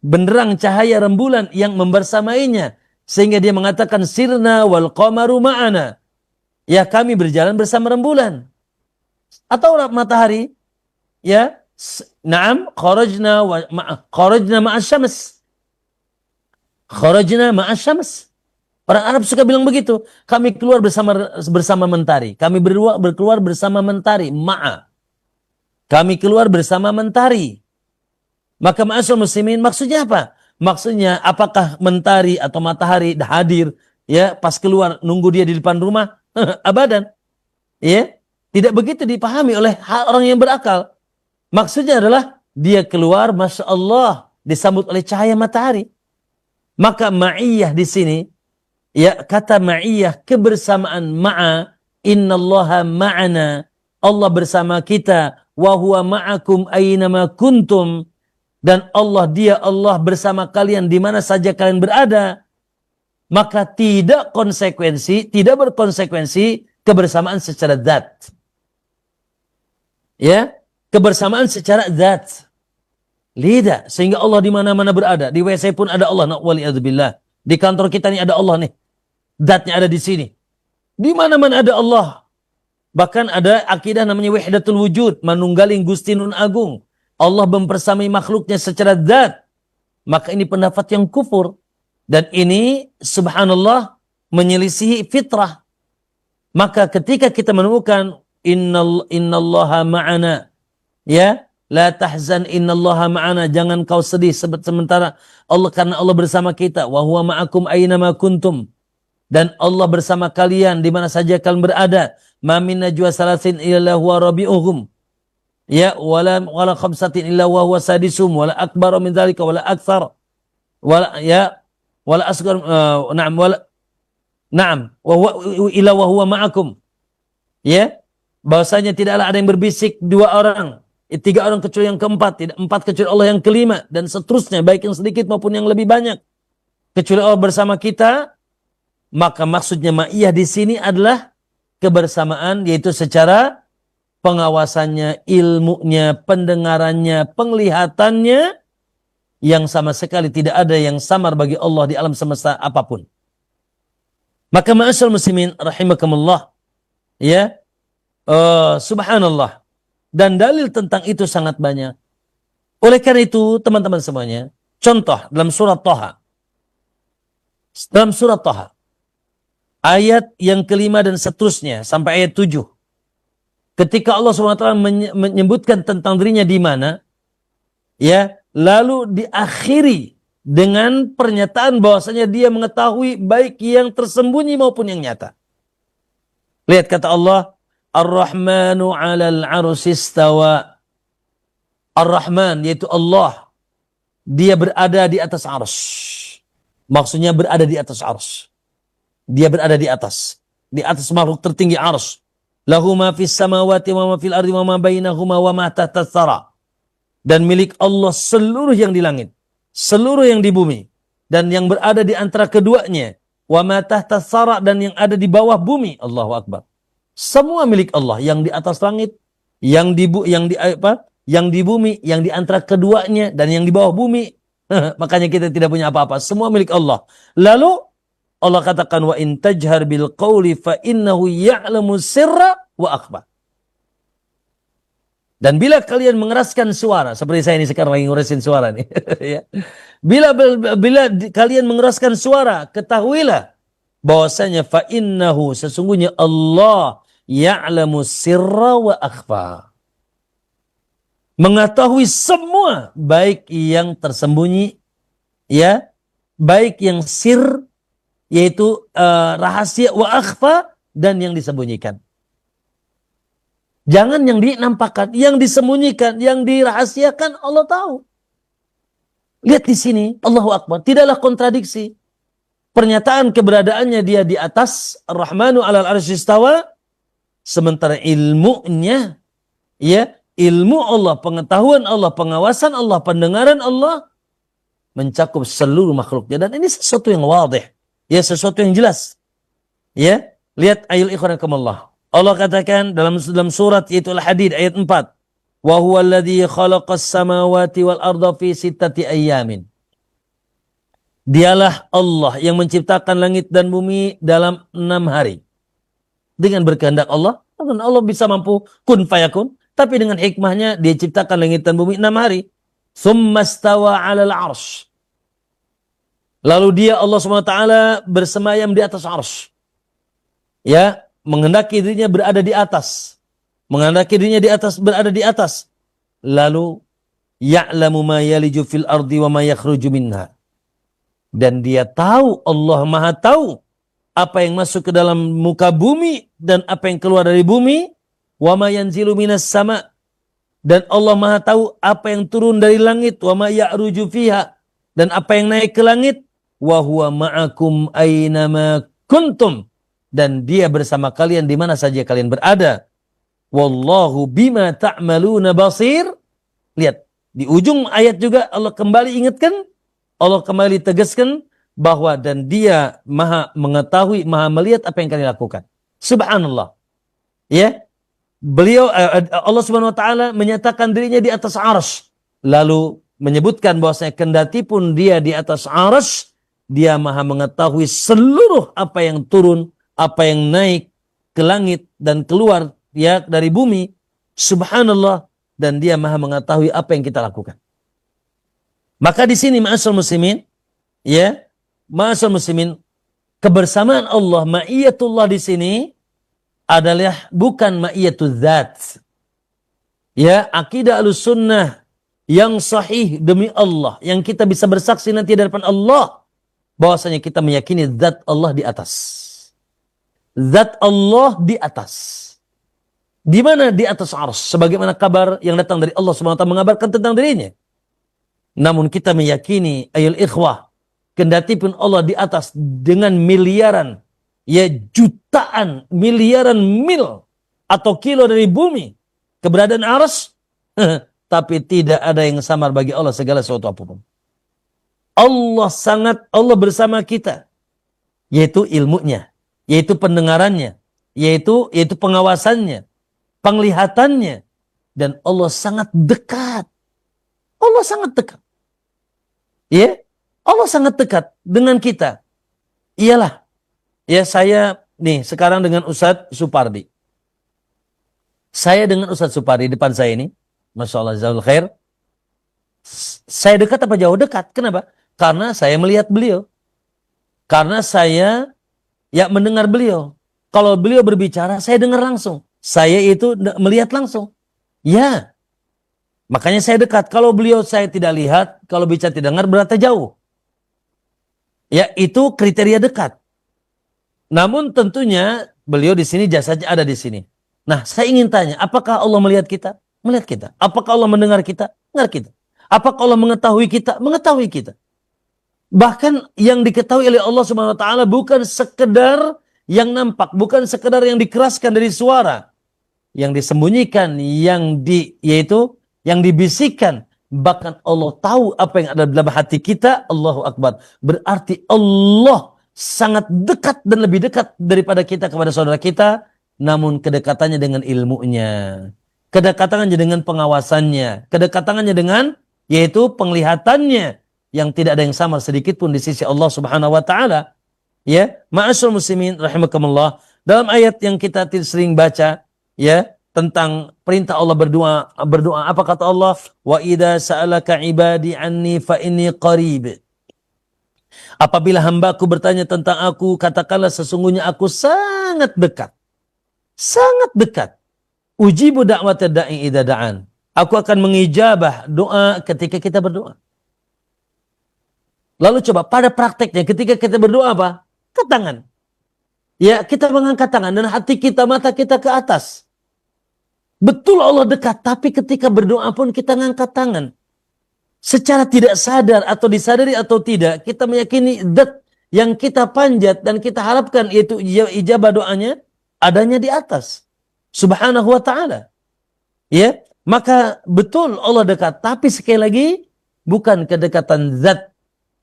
benderang cahaya rembulan yang membersamainya sehingga dia mengatakan sirna wal qamaru ma'ana. Ya, kami berjalan bersama rembulan. Atau matahari ya, na'am kharajna ma'asyams. Kharajna ma'asyams. Orang Arab suka bilang begitu. Kami keluar bersama mentari. Kami berkeluar bersama mentari. Kami keluar bersama mentari. Maka ma'asyar muslimin maksudnya apa? Maksudnya apakah mentari atau matahari hadir ya pas keluar nunggu dia di depan rumah? Abadan. Ya, tidak begitu dipahami oleh orang yang berakal. Maksudnya adalah dia keluar, masya Allah, disambut oleh cahaya matahari. Maka ma'iyah di sini, ya kata ma'iyah kebersamaan ma'a, innallaha ma'ana, Allah bersama kita, wa huwa ma'akum aynama kuntum. Dan Allah bersama kalian di mana saja kalian berada. Maka tidak berkonsekuensi kebersamaan secara zat. Ya, kebersamaan secara zat. Lidah, sehingga Allah di mana-mana berada. Di WC pun ada Allah, waliyadzubillah. Di kantor kita nih ada Allah nih. Zatnya ada di sini. Di mana-mana ada Allah. Bahkan ada akidah namanya wahdatul wujud, manunggaling Gusti Nun Agung. Allah mempersamai makhluknya secara zat. Maka ini pendapat yang kufur. Dan ini subhanallah menyelisihi fitrah. Maka ketika kita menemukan innallaha ma'ana. Ya, la tahzan innallaha ma'ana. Jangan kau sedih sementara Allah, karena Allah bersama kita. Wa huwa ma'akum aynama kuntum. Dan Allah bersama kalian di mana saja kalian berada. Ma min najwa salasin illa huwa rabi'uhum. Ya, wala khamsatin illa wa huwa sadisum wala akbar min dzalika wala aktsar wala ya wala asghar wa huwa illa wa huwa ma'akum. Ya, bahwasanya tidaklah ada yang berbisik dua orang, tiga orang kecuali yang keempat, tidak empat kecuali Allah yang kelima, dan seterusnya baik yang sedikit maupun yang lebih banyak kecuali Allah bersama kita. Maka maksudnya ma'iyah di sini adalah kebersamaan, yaitu secara pengawasannya, ilmunya, pendengarannya, penglihatannya, yang sama sekali tidak ada yang samar bagi Allah di alam semesta apapun. Maka ma'asyar muslimin rahimakumullah, ya, subhanallah, dan dalil tentang itu sangat banyak. Oleh karena itu teman-teman semuanya, contoh dalam surat Thaha, ayat yang kelima dan seterusnya sampai ayat 7. Ketika Allah SWT menyebutkan tentang dirinya di mana, ya, lalu diakhiri dengan pernyataan bahwasanya dia mengetahui baik yang tersembunyi maupun yang nyata. Lihat kata Allah, Ar-Rahmanu 'alal 'arsy istawa. Ar-Rahman yaitu Allah, dia berada di atas arsy. Maksudnya berada di atas arsy. Dia berada di atas makhluk tertinggi arsy. Lahu ma fis samawati wa ma fil ardi wa ma bainahuma wa ma tahta tsara. Dan milik Allah seluruh yang di langit, seluruh yang di bumi, dan yang berada di antara keduanya. Wa ma tahta tsara, dan yang ada di bawah bumi. Allahu Akbar. Semua milik Allah, yang di atas langit, yang di bumi, yang di antara keduanya, dan yang di bawah bumi. Makanya kita tidak punya apa-apa. Semua milik Allah. Lalu Allah katakan wa in tajhar bil qawli fa innahu ya'lamu sirra wa akhfa. Dan bila kalian mengeraskan suara, seperti saya ini sekarang lagi ngerasin suara nih, ya. Bila kalian mengeraskan suara, ketahuilah bahwasanya fa innahu, sesungguhnya Allah ya'lamu sirra wa akhfa. Mengetahui semua, baik yang tersembunyi, ya, baik yang sir, yaitu rahasia, wa akhfa, dan yang disembunyikan. Jangan yang dinampakkan, yang disembunyikan, yang dirahasiakan Allah tahu. Lihat di sini, Allahu Akbar, tidaklah kontradiksi. Pernyataan keberadaannya dia di atas, Ar-Rahmanu 'alal 'arsy istawa, sementara ilmunya, ya, ilmu Allah, pengetahuan Allah, pengawasan Allah, pendengaran Allah mencakup seluruh makhluknya. Dan ini sesuatu yang wadih, ya, sesuatu yang jelas. Ya, lihat ayat ikhwanakumullah. Allah katakan dalam surat yaitu Al-Hadid ayat 4. Wa huwa alladhi khalaqas samawati wal arda fi sittati ayyamin. Dialah Allah yang menciptakan langit dan bumi dalam 6 hari. Dengan berkehendak Allah bisa mampu kun fayakun, tapi dengan hikmahnya dia ciptakan langit dan bumi 6 hari. Tsumma stawa 'alal 'arsy. Lalu dia Allah SWT bersemayam di atas 'arsy. Ya, menghendaki dirinya berada di atas. Menghendaki dirinya di atas, berada di atas. Lalu ya'lamu ma yaliju fil ardi wa ma yakhruju minha. Dan dia tahu, Allah Maha tahu apa yang masuk ke dalam muka bumi dan apa yang keluar dari bumi. Wa ma yanzilu minas sama. Dan Allah Maha tahu apa yang turun dari langit. Wa ma ya'ruju fiha. Dan apa yang naik ke langit. Wa huwa ma'akum aynama kuntum. Dan dia bersama kalian di mana saja kalian berada. Wallahu bima ta'maluna basir. Lihat, di ujung ayat juga Allah kembali ingatkan, Allah kembali tegaskan bahwa dan dia maha mengetahui, maha melihat apa yang kalian lakukan. Subhanallah. Ya. Beliau Allah Subhanahu wa taala menyatakan dirinya di atas arsy, lalu menyebutkan bahwasanya kendati pun dia di atas arsy, dia maha mengetahui seluruh apa yang turun, apa yang naik ke langit dan keluar, ya, dari bumi. Subhanallah. Dan dia maha mengetahui apa yang kita lakukan. Maka di sini ma'asyiral muslimin, ya, ma'asyiral muslimin, kebersamaan Allah, ma'iyatullah di sini adalah bukan ma'iyatul dzat. Ya, akidah Ahlussunnah yang sahih demi Allah, yang kita bisa bersaksi nanti di hadapan Allah bahwasanya kita meyakini zat Allah di atas. Zat Allah di atas. Di mana? Di atas arsy. Sebagaimana kabar yang datang dari Allah SWT mengabarkan tentang dirinya. Namun kita meyakini, ayol ikhwah, kendati pun Allah di atas dengan miliaran, ya, jutaan, miliaran mil atau kilo dari bumi, keberadaan arsy, tapi tidak ada yang samar bagi Allah segala sesuatu apapun. Allah bersama kita, yaitu ilmunya, yaitu pendengarannya, yaitu pengawasannya, penglihatannya, dan Allah sangat dekat. Allah sangat dekat. Ya, Allah sangat dekat dengan kita. Iyalah, ya, saya nih sekarang dengan Ustadz Supardi. Saya dengan Ustadz Supardi depan saya ini, Masya Allah, jazakallahu khair. Saya dekat apa jauh? Dekat. Kenapa? Karena saya melihat beliau. Karena saya, ya, mendengar beliau. Kalau beliau berbicara, saya dengar langsung. Saya itu melihat langsung. Ya. Makanya saya dekat. Kalau beliau saya tidak lihat, kalau bicara tidak dengar, berarti jauh. Ya, itu kriteria dekat. Namun tentunya beliau di sini, jasanya ada di sini. Nah, saya ingin tanya, apakah Allah melihat kita? Melihat kita. Apakah Allah mendengar kita? Dengar kita. Apakah Allah mengetahui kita? Mengetahui kita. Bahkan yang diketahui oleh Allah Subhanahu wa taala bukan sekedar yang nampak, bukan sekedar yang dikeraskan dari suara, yang disembunyikan, yaitu yang dibisikkan. Bahkan Allah tahu apa yang ada dalam hati kita. Allahu Akbar. Berarti Allah sangat dekat dan lebih dekat daripada kita kepada saudara kita. Namun kedekatannya dengan ilmunya, kedekatannya dengan pengawasannya, kedekatannya dengan, yaitu penglihatannya, yang tidak ada yang sama sedikit pun di sisi Allah Subhanahu wa taala. Ya, ma'asyiral muslimin rahimakumullah, dalam ayat yang kita sering baca, ya, tentang perintah Allah berdoa apa kata Allah? Wa idza sa'alaka ibadi anni fa inni qarib. Apabila hambaku bertanya tentang aku, katakanlah sesungguhnya aku sangat dekat. Sangat dekat. Ujibu da'watad da'i idza da'an. Aku akan mengijabah doa ketika kita berdoa. Lalu coba pada prakteknya ketika kita berdoa apa? Ke tangan. Ya, kita mengangkat tangan dan hati kita, mata kita ke atas. Betul Allah dekat, tapi ketika berdoa pun kita ngangkat tangan. Secara tidak sadar atau disadari atau tidak, kita meyakini zat yang kita panjat dan kita harapkan yaitu ijabah doanya adanya di atas. Subhanahu wa ta'ala. Ya, maka betul Allah dekat, tapi sekali lagi bukan kedekatan zat.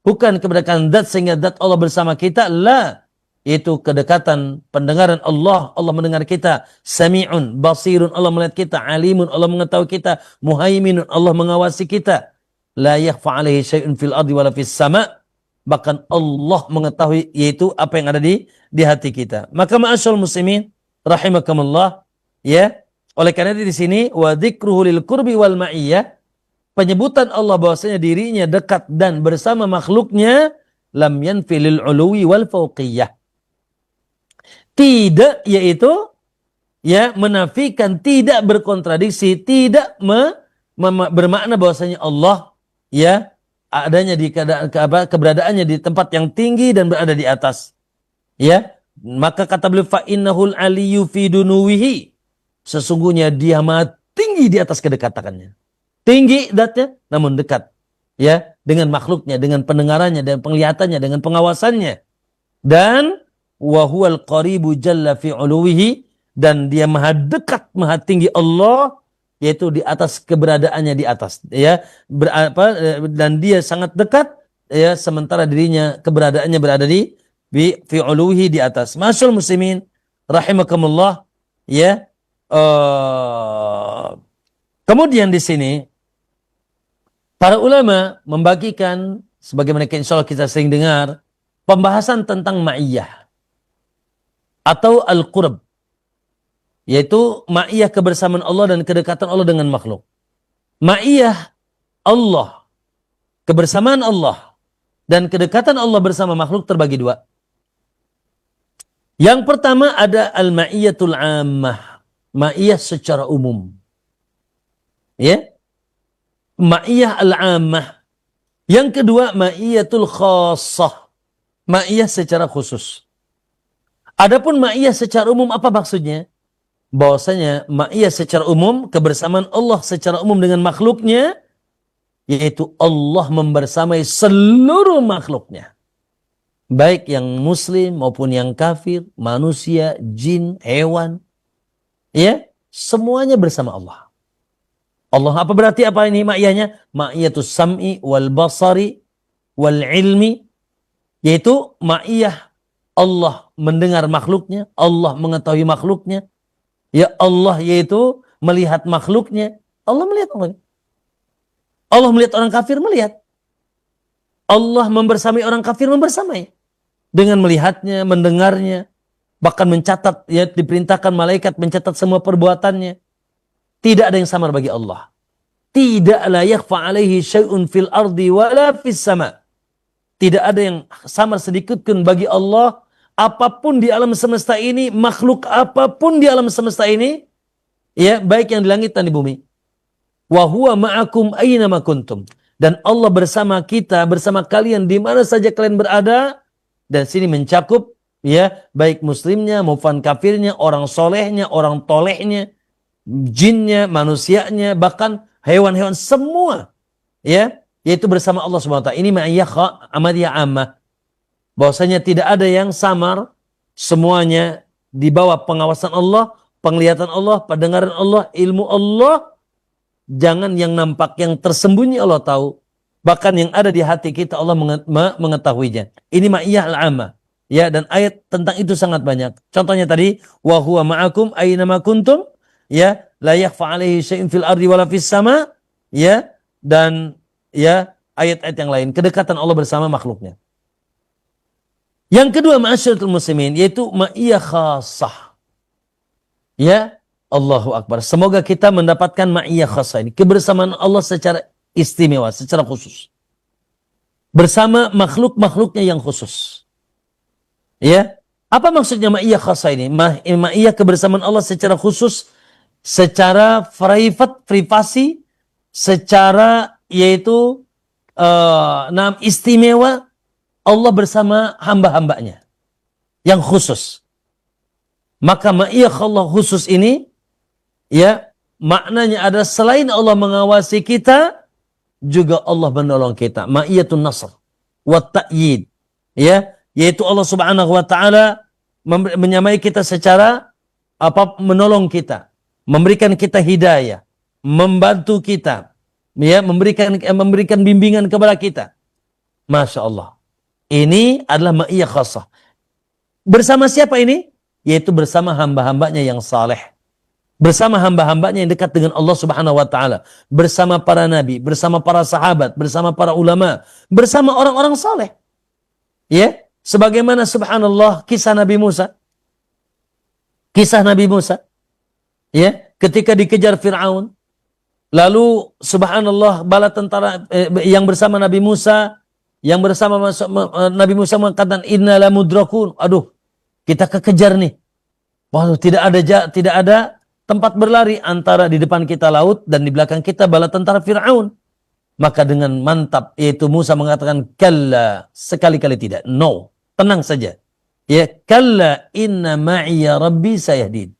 Bukan kedekatan zat sehingga zat Allah bersama kita, la. Itu kedekatan pendengaran Allah. Allah mendengar kita. Sami'un, basirun, Allah melihat kita. Alimun, Allah mengetahui kita. Muhaiminun, Allah mengawasi kita. La yakhfa alaihi syai'un fil ardi wala fis sama'. Bahkan Allah mengetahui yaitu apa yang ada di hati kita. Maka ma'asyarul muslimin rahimakumullah, ya. Oleh karena itu di sini wa dzikruhu lil qurbi wal ma'iyyah, penyebutan Allah bahwasanya dirinya dekat dan bersama makhluknya, lam yanfi lil uluwi wal fauqiyah. Tidak, yaitu ya menafikan, tidak berkontradiksi, tidak bermakna bahwasanya Allah ya adanya di keberadaannya di tempat yang tinggi dan berada di atas. Ya, maka kata beliau fa innahul aliyyu fi dunuwihi, sesungguhnya dia maha tinggi di atas kedekatannya. Tinggi zatnya namun dekat ya dengan makhluknya, dengan pendengarannya, dengan penglihatannya, dengan pengawasannya. Dan wa huwal qaribu jalla fi uluwihi, dan dia maha dekat, maha tinggi Allah, yaitu di atas keberadaannya di atas ya, dan dia sangat dekat ya, sementara dirinya keberadaannya berada di fi uluwihi, di atas. Masyaallah muslimin rahimakumullah, ya. Kemudian di sini para ulama membagikan, sebagaimana insyaallah kita sering dengar, pembahasan tentang ma'iyah atau al-qurb, yaitu ma'iyah kebersamaan Allah dan kedekatan Allah dengan makhluk. Ma'iyah Allah, kebersamaan Allah dan kedekatan Allah bersama makhluk terbagi dua. Yang pertama ada al-ma'iyatul ammah, ma'iyah secara umum. Ya, ma'iyah al-ammah. Yang kedua ma'iyatul khassah, ma'iyah secara khusus. Adapun ma'iyah secara umum apa maksudnya? Bahwasanya ma'iyah secara umum, kebersamaan Allah secara umum dengan makhluknya, yaitu Allah membersamai seluruh makhluknya. Baik yang muslim maupun yang kafir, manusia, jin, hewan. Ya, semuanya bersama Allah. Allah apa berarti apa ini ma'iyahnya? Ma'iyatus sam'i wal basari wal ilmi, yaitu ma'iyah Allah mendengar makhluknya, Allah mengetahui makhluknya. Ya Allah yaitu melihat makhluknya. Allah melihat orang. Allah melihat orang kafir, melihat. Allah membersamai orang kafir, membersamai. Dengan melihatnya, mendengarnya. Bahkan mencatat, ya diperintahkan malaikat mencatat semua perbuatannya. Tidak ada yang samar bagi Allah. Tidak la yakhfa alaihi syai'un fil ardi wala fis sama'. Tidak ada yang samar sedikit pun bagi Allah. Apapun di alam semesta ini, makhluk apapun di alam semesta ini, ya baik yang di langit dan di bumi. Wa huwa ma'akum aina ma kuntum. Dan Allah bersama kita, bersama kalian di mana saja kalian berada. Dan sini mencakup ya baik muslimnya maupun kafirnya, orang solehnya, orang tolehnya, jinnya, manusianya, bahkan hewan-hewan semua, ya, yaitu bersama Allah SWT. Ini ma'iyah amadiyah ammah. Bahwasanya tidak ada yang samar, semuanya di bawah pengawasan Allah, penglihatan Allah, pendengaran Allah, ilmu Allah. Jangan yang nampak, yang tersembunyi Allah tahu. Bahkan yang ada di hati kita Allah mengetahuinya. Ini ma'iyah al-ammah. Ya, dan ayat tentang itu sangat banyak. Contohnya tadi, wa huwa ma'akum aina ma kuntum, ya, la yakhfa alaihi syai'un fil ardi wala fis sama', ya, dan ya ayat-ayat yang lain, kedekatan Allah bersama makhluknya. Yang kedua ma'asyaratul muslimin, yaitu ma'iyah khassah. Ya, Allahu Akbar. Semoga kita mendapatkan ma'iyah khasah ini. Kebersamaan Allah secara istimewa, secara khusus. Bersama makhluk-makhluknya yang khusus. Ya, apa maksudnya ma'iyah khasah ini? Ma'iyah kebersamaan Allah secara khusus, secara privasi, secara yaitu istimewa Allah bersama hamba-hambanya yang khusus. Maka ma'iyah Allah khusus ini, ya, maknanya ada selain Allah mengawasi kita, juga Allah menolong kita. Ma'iyatun nasr wa ta'yid. Ya, yaitu Allah Subhanahu wa taala menyamai kita secara menolong kita, memberikan kita hidayah, membantu kita, ya, memberikan bimbingan kepada kita. Masya Allah. Ini adalah ma'iyah khasah. Bersama siapa ini? Yaitu bersama hamba-hambanya yang saleh. Bersama hamba-hambanya yang dekat dengan Allah Subhanahu wa taala, bersama para nabi, bersama para sahabat, bersama para ulama, bersama orang-orang saleh. Ya, sebagaimana subhanallah kisah Nabi Musa. Kisah Nabi Musa, ya, ketika dikejar Firaun, lalu subhanallah bala tentara yang bersama Nabi Musa, yang bersama Nabi Musa mengatakan inna lamudrakun. Aduh, kita kekejar nih. Waduh, tidak ada tempat berlari, antara di depan kita laut dan di belakang kita bala tentara Firaun. Maka dengan mantap yaitu Musa mengatakan kalla, sekali-kali tidak. No, tenang saja. Ya, kalla inna ma'iya rabbi sayahdin.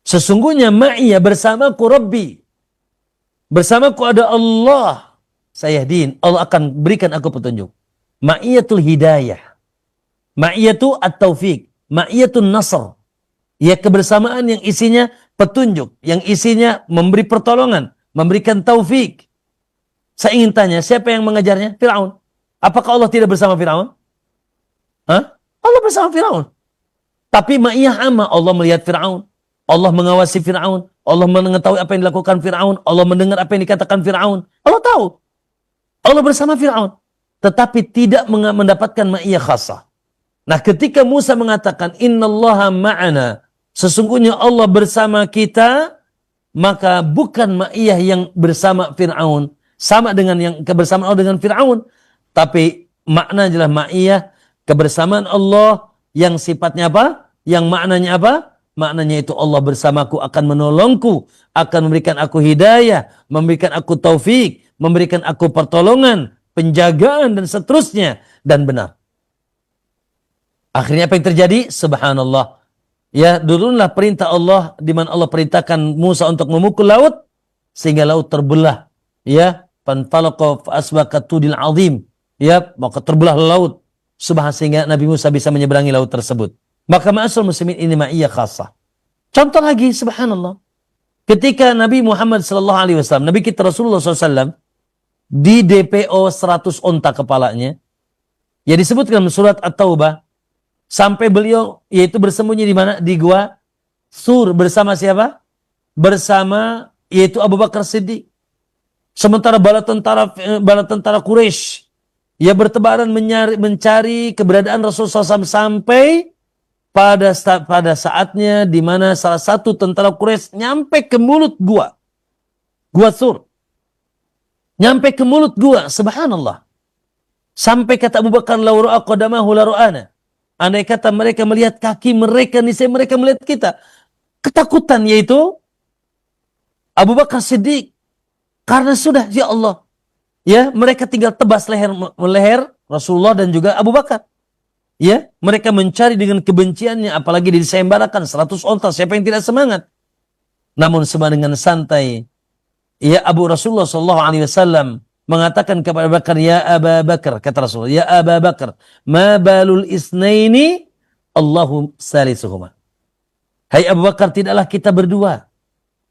Sesungguhnya ma'iya bersamaku Rabbi. Bersamaku ada Allah sayahdin. Allah akan berikan aku petunjuk. Ma'iyatul hidayah. Ma'iyatu at-taufiq. Ma'iyatun nasr. Ya, kebersamaan yang isinya petunjuk, yang isinya memberi pertolongan, memberikan taufik. Saya ingin tanya, siapa yang mengejarnya? Firaun. Apakah Allah tidak bersama Firaun? Hah? Allah bersama Firaun. Tapi ma'iyah amma, Allah melihat Firaun, Allah mengawasi Firaun, Allah mengetahui apa yang dilakukan Firaun, Allah mendengar apa yang dikatakan Firaun. Allah tahu. Allah bersama Firaun. Tetapi tidak mendapatkan ma'iyah khasah. Nah, ketika Musa mengatakan innallaha ma'ana, sesungguhnya Allah bersama kita, maka bukan ma'iyah yang bersama Fir'aun, sama dengan yang kebersamaan Allah dengan Fir'aun, tapi makna adalah ma'iyah kebersamaan Allah yang sifatnya apa? Yang maknanya apa? Maknanya itu Allah bersamaku, akan menolongku, akan memberikan aku hidayah, memberikan aku taufik, memberikan aku pertolongan, penjagaan dan seterusnya, dan benar. Akhirnya apa yang terjadi? Subhanallah. Ya, turunlah perintah Allah di mana Allah perintahkan Musa untuk memukul laut sehingga laut terbelah. Ya, fanfalaqa fa asbaqa tudil azim. Ya, maka terbelah laut. Sehingga Nabi Musa bisa menyeberangi laut tersebut. Maka ma'asal muslimin ini ma'iyah khasah. Contoh lagi, subhanallah. Ketika Nabi Muhammad sallallahu alaihi wasallam, Nabi kita Rasulullah SAW di DPO 100 onta kepalanya. Ya, disebutkan dalam surat At-Taubah. Sampai beliau yaitu bersembunyi di mana? Di gua Sur bersama siapa? Bersama yaitu Abu Bakar Siddiq. Sementara bala tentara Quraisy ya bertebaran mencari keberadaan Rasulullah SAW sampai pada saatnya di mana salah satu tentara Quraisy nyampe ke mulut gua Sur. Nyampe ke mulut gua, subhanallah. Sampai kata Abu Bakar la ra'a qadamahu la ra'ana. Andai kata mereka melihat kaki mereka, niscaya mereka melihat kita. Ketakutan yaitu Abu Bakar Siddiq. Karena sudah, ya Allah. Ya, mereka tinggal tebas leher Rasulullah dan juga Abu Bakar. Ya, mereka mencari dengan kebenciannya, apalagi disembarakan 100 onta, siapa yang tidak semangat. Namun dengan santai, ya Abu Rasulullah SAW mengatakan kepada Bakar, ya Aba Bakar, kata Rasulullah, ya Aba Bakar, ma balul isnaini Allahu salisuhuma. Hai Abu Bakar, tidaklah kita berdua.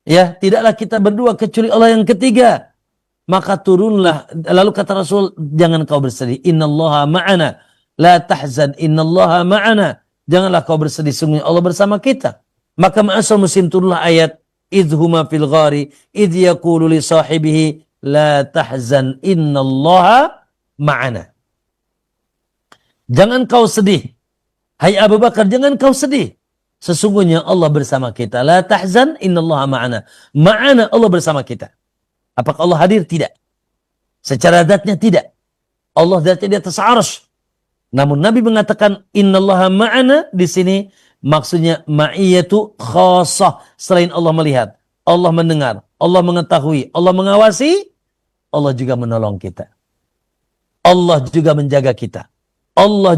Ya, tidaklah kita berdua kecuali Allah yang ketiga. Maka turunlah, lalu kata Rasul, jangan kau bersedih. Innallaha ma'ana, la tahzan, innallaha ma'ana. Janganlah kau bersedih, sungguh Allah bersama kita. Maka ma'asal muslim turunlah ayat, idhuma fil ghari, idh yaqulu li sahibihi, la tahzan innallaha ma'ana. Jangan kau sedih. Hai Abu Bakar, jangan kau sedih. Sesungguhnya Allah bersama kita. La tahzan innallaha ma'ana. Ma'ana, Allah bersama kita. Apakah Allah hadir? Tidak. Secara zatnya tidak. Allah zatnya di atas arsy. Namun Nabi mengatakan innallaha ma'ana di sini maksudnya ma'iyatu khassah. Selain Allah melihat, Allah mendengar, Allah mengetahui, Allah mengawasi, Allah juga menolong kita. Allah juga menjaga kita. Allah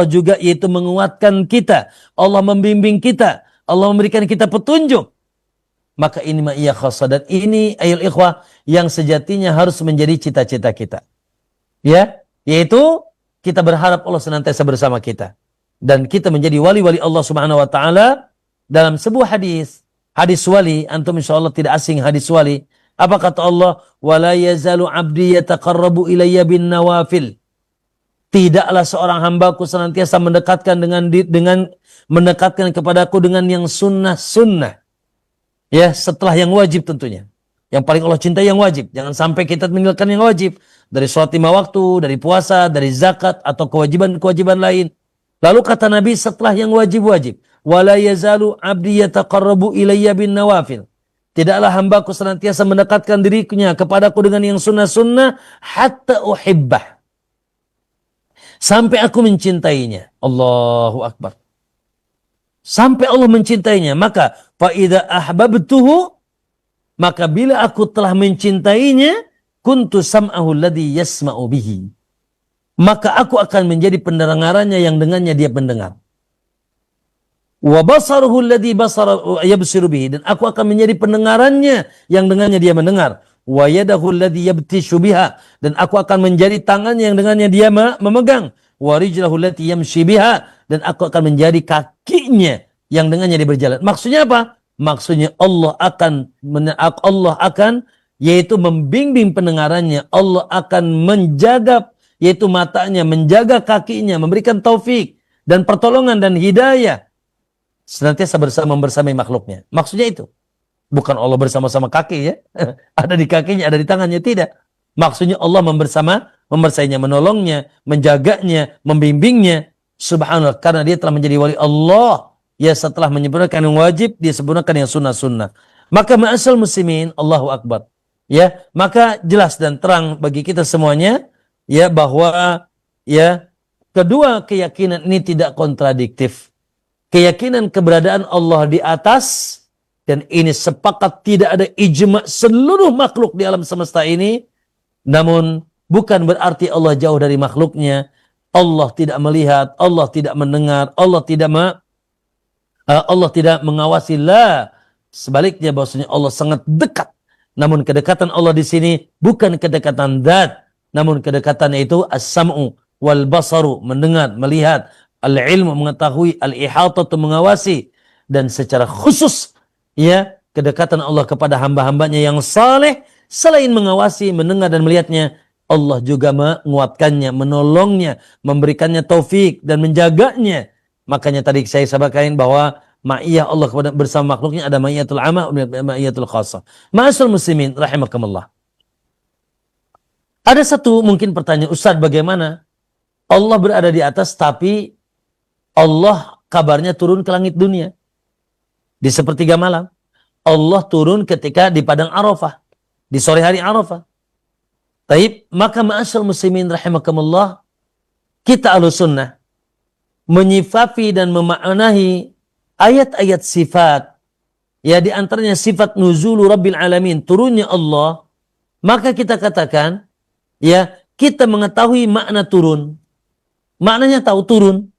juga yaitu menguatkan kita. Allah membimbing kita. Allah memberikan kita petunjuk. Maka ini ma'iyah khassah. Dan ini ayol ikhwah yang sejatinya harus menjadi cita-cita kita. Ya, yaitu kita berharap Allah senantiasa bersama kita. Dan kita menjadi wali-wali Allah subhanahu wa ta'ala. Dalam sebuah hadis wali, antum insyaallah tidak asing hadis wali. Apa kata Allah? Wala yazalu abdi yataqarrabu ilayya bin nawafil. Tidaklah seorang hambaku senantiasa mendekatkan mendekatkan kepadaku dengan yang sunnah. Ya, setelah yang wajib tentunya. Yang paling Allah cintai yang wajib. Jangan sampai kita meninggalkan yang wajib. Dari sholat 5 waktu, dari puasa, dari zakat, atau kewajiban-kewajiban lain. Lalu kata Nabi setelah yang wajib-wajib. Wala yazalu abdi yataqarrabu ilayya bin nawafil. Tidaklah hambaku senantiasa mendekatkan dirinya kepadaku dengan yang sunnah-sunnah. Hatta uhibbah. Sampai aku mencintainya. Allahu Akbar. Sampai Allah mencintainya. Maka fa'idha ahbabtuhu. Maka bila aku telah mencintainya. Kuntu sam'ahu alladhi yasma'u bihi. Maka aku akan menjadi pendengarannya yang dengannya dia mendengar. Wa basaruhu alladhi yabsiru bihi. Dan aku akan menjadi pendengarannya yang dengannya dia mendengar. Wa yadahu alladhi yabtishu biha. Dan aku akan menjadi tangannya yang dengannya dia memegang. Wa rijlahu allati yamshi biha. Dan aku akan menjadi kakinya yang dengannya dia berjalan. Maksudnya apa? Maksudnya Allah akan yaitu membimbing pendengarannya. Allah akan menjaga yaitu matanya, menjaga kakinya, memberikan taufik dan pertolongan dan hidayah senantiasa bersamai makhluknya. Maksudnya itu. Bukan Allah bersama-sama kaki ya. Ada di kakinya, ada di tangannya. Tidak. Maksudnya Allah membersainya, menolongnya, menjaganya, membimbingnya. Subhanallah. Karena dia telah menjadi wali Allah. Ya setelah menyempurnakan yang wajib, dia sempurnakan yang sunnah-sunnah. Maka ma'asal muslimin, Allahu Akbar. Ya, maka jelas dan terang bagi kita semuanya. Ya, bahwa ya kedua keyakinan ini tidak kontradiktif. Keyakinan keberadaan Allah di atas. Dan ini sepakat tidak ada ijma seluruh makhluk di alam semesta ini. Namun bukan berarti Allah jauh dari makhluknya. Allah tidak melihat, Allah tidak mendengar, Allah tidak mengawasi. La. Sebaliknya bahwasanya Allah sangat dekat. Namun kedekatan Allah di sini bukan kedekatan zat. Namun kedekatannya itu as-sam'u wal basaru, mendengar, melihat, al-ilmu, mengetahui, al-ihatatu, mengawasi. Dan secara khusus ya, kedekatan Allah kepada hamba-hambanya yang saleh, selain mengawasi, mendengar dan melihatnya, Allah juga menguatkannya, menolongnya, memberikannya taufik dan menjaganya. Makanya tadi saya sampaikan bahwa ma'iyah Allah bersama makhluknya ada ma'iyatul amma, ma'iyatul khassah. Ma'asal muslimin rahimakumullah. Ada satu mungkin pertanyaan, Ustaz, bagaimana Allah berada di atas tapi Allah kabarnya turun ke langit dunia? Di sepertiga malam. Allah turun ketika di padang Arafah. Di sore hari Arafah. Taib, maka ma'asyal muslimin rahimakumullah, kita ahlussunnah menyifafi dan memaknai ayat-ayat sifat. Ya, di antaranya sifat nuzulu rabbil alamin, turunnya Allah. Maka kita katakan, ya, kita mengetahui makna turun. Maknanya tahu turun.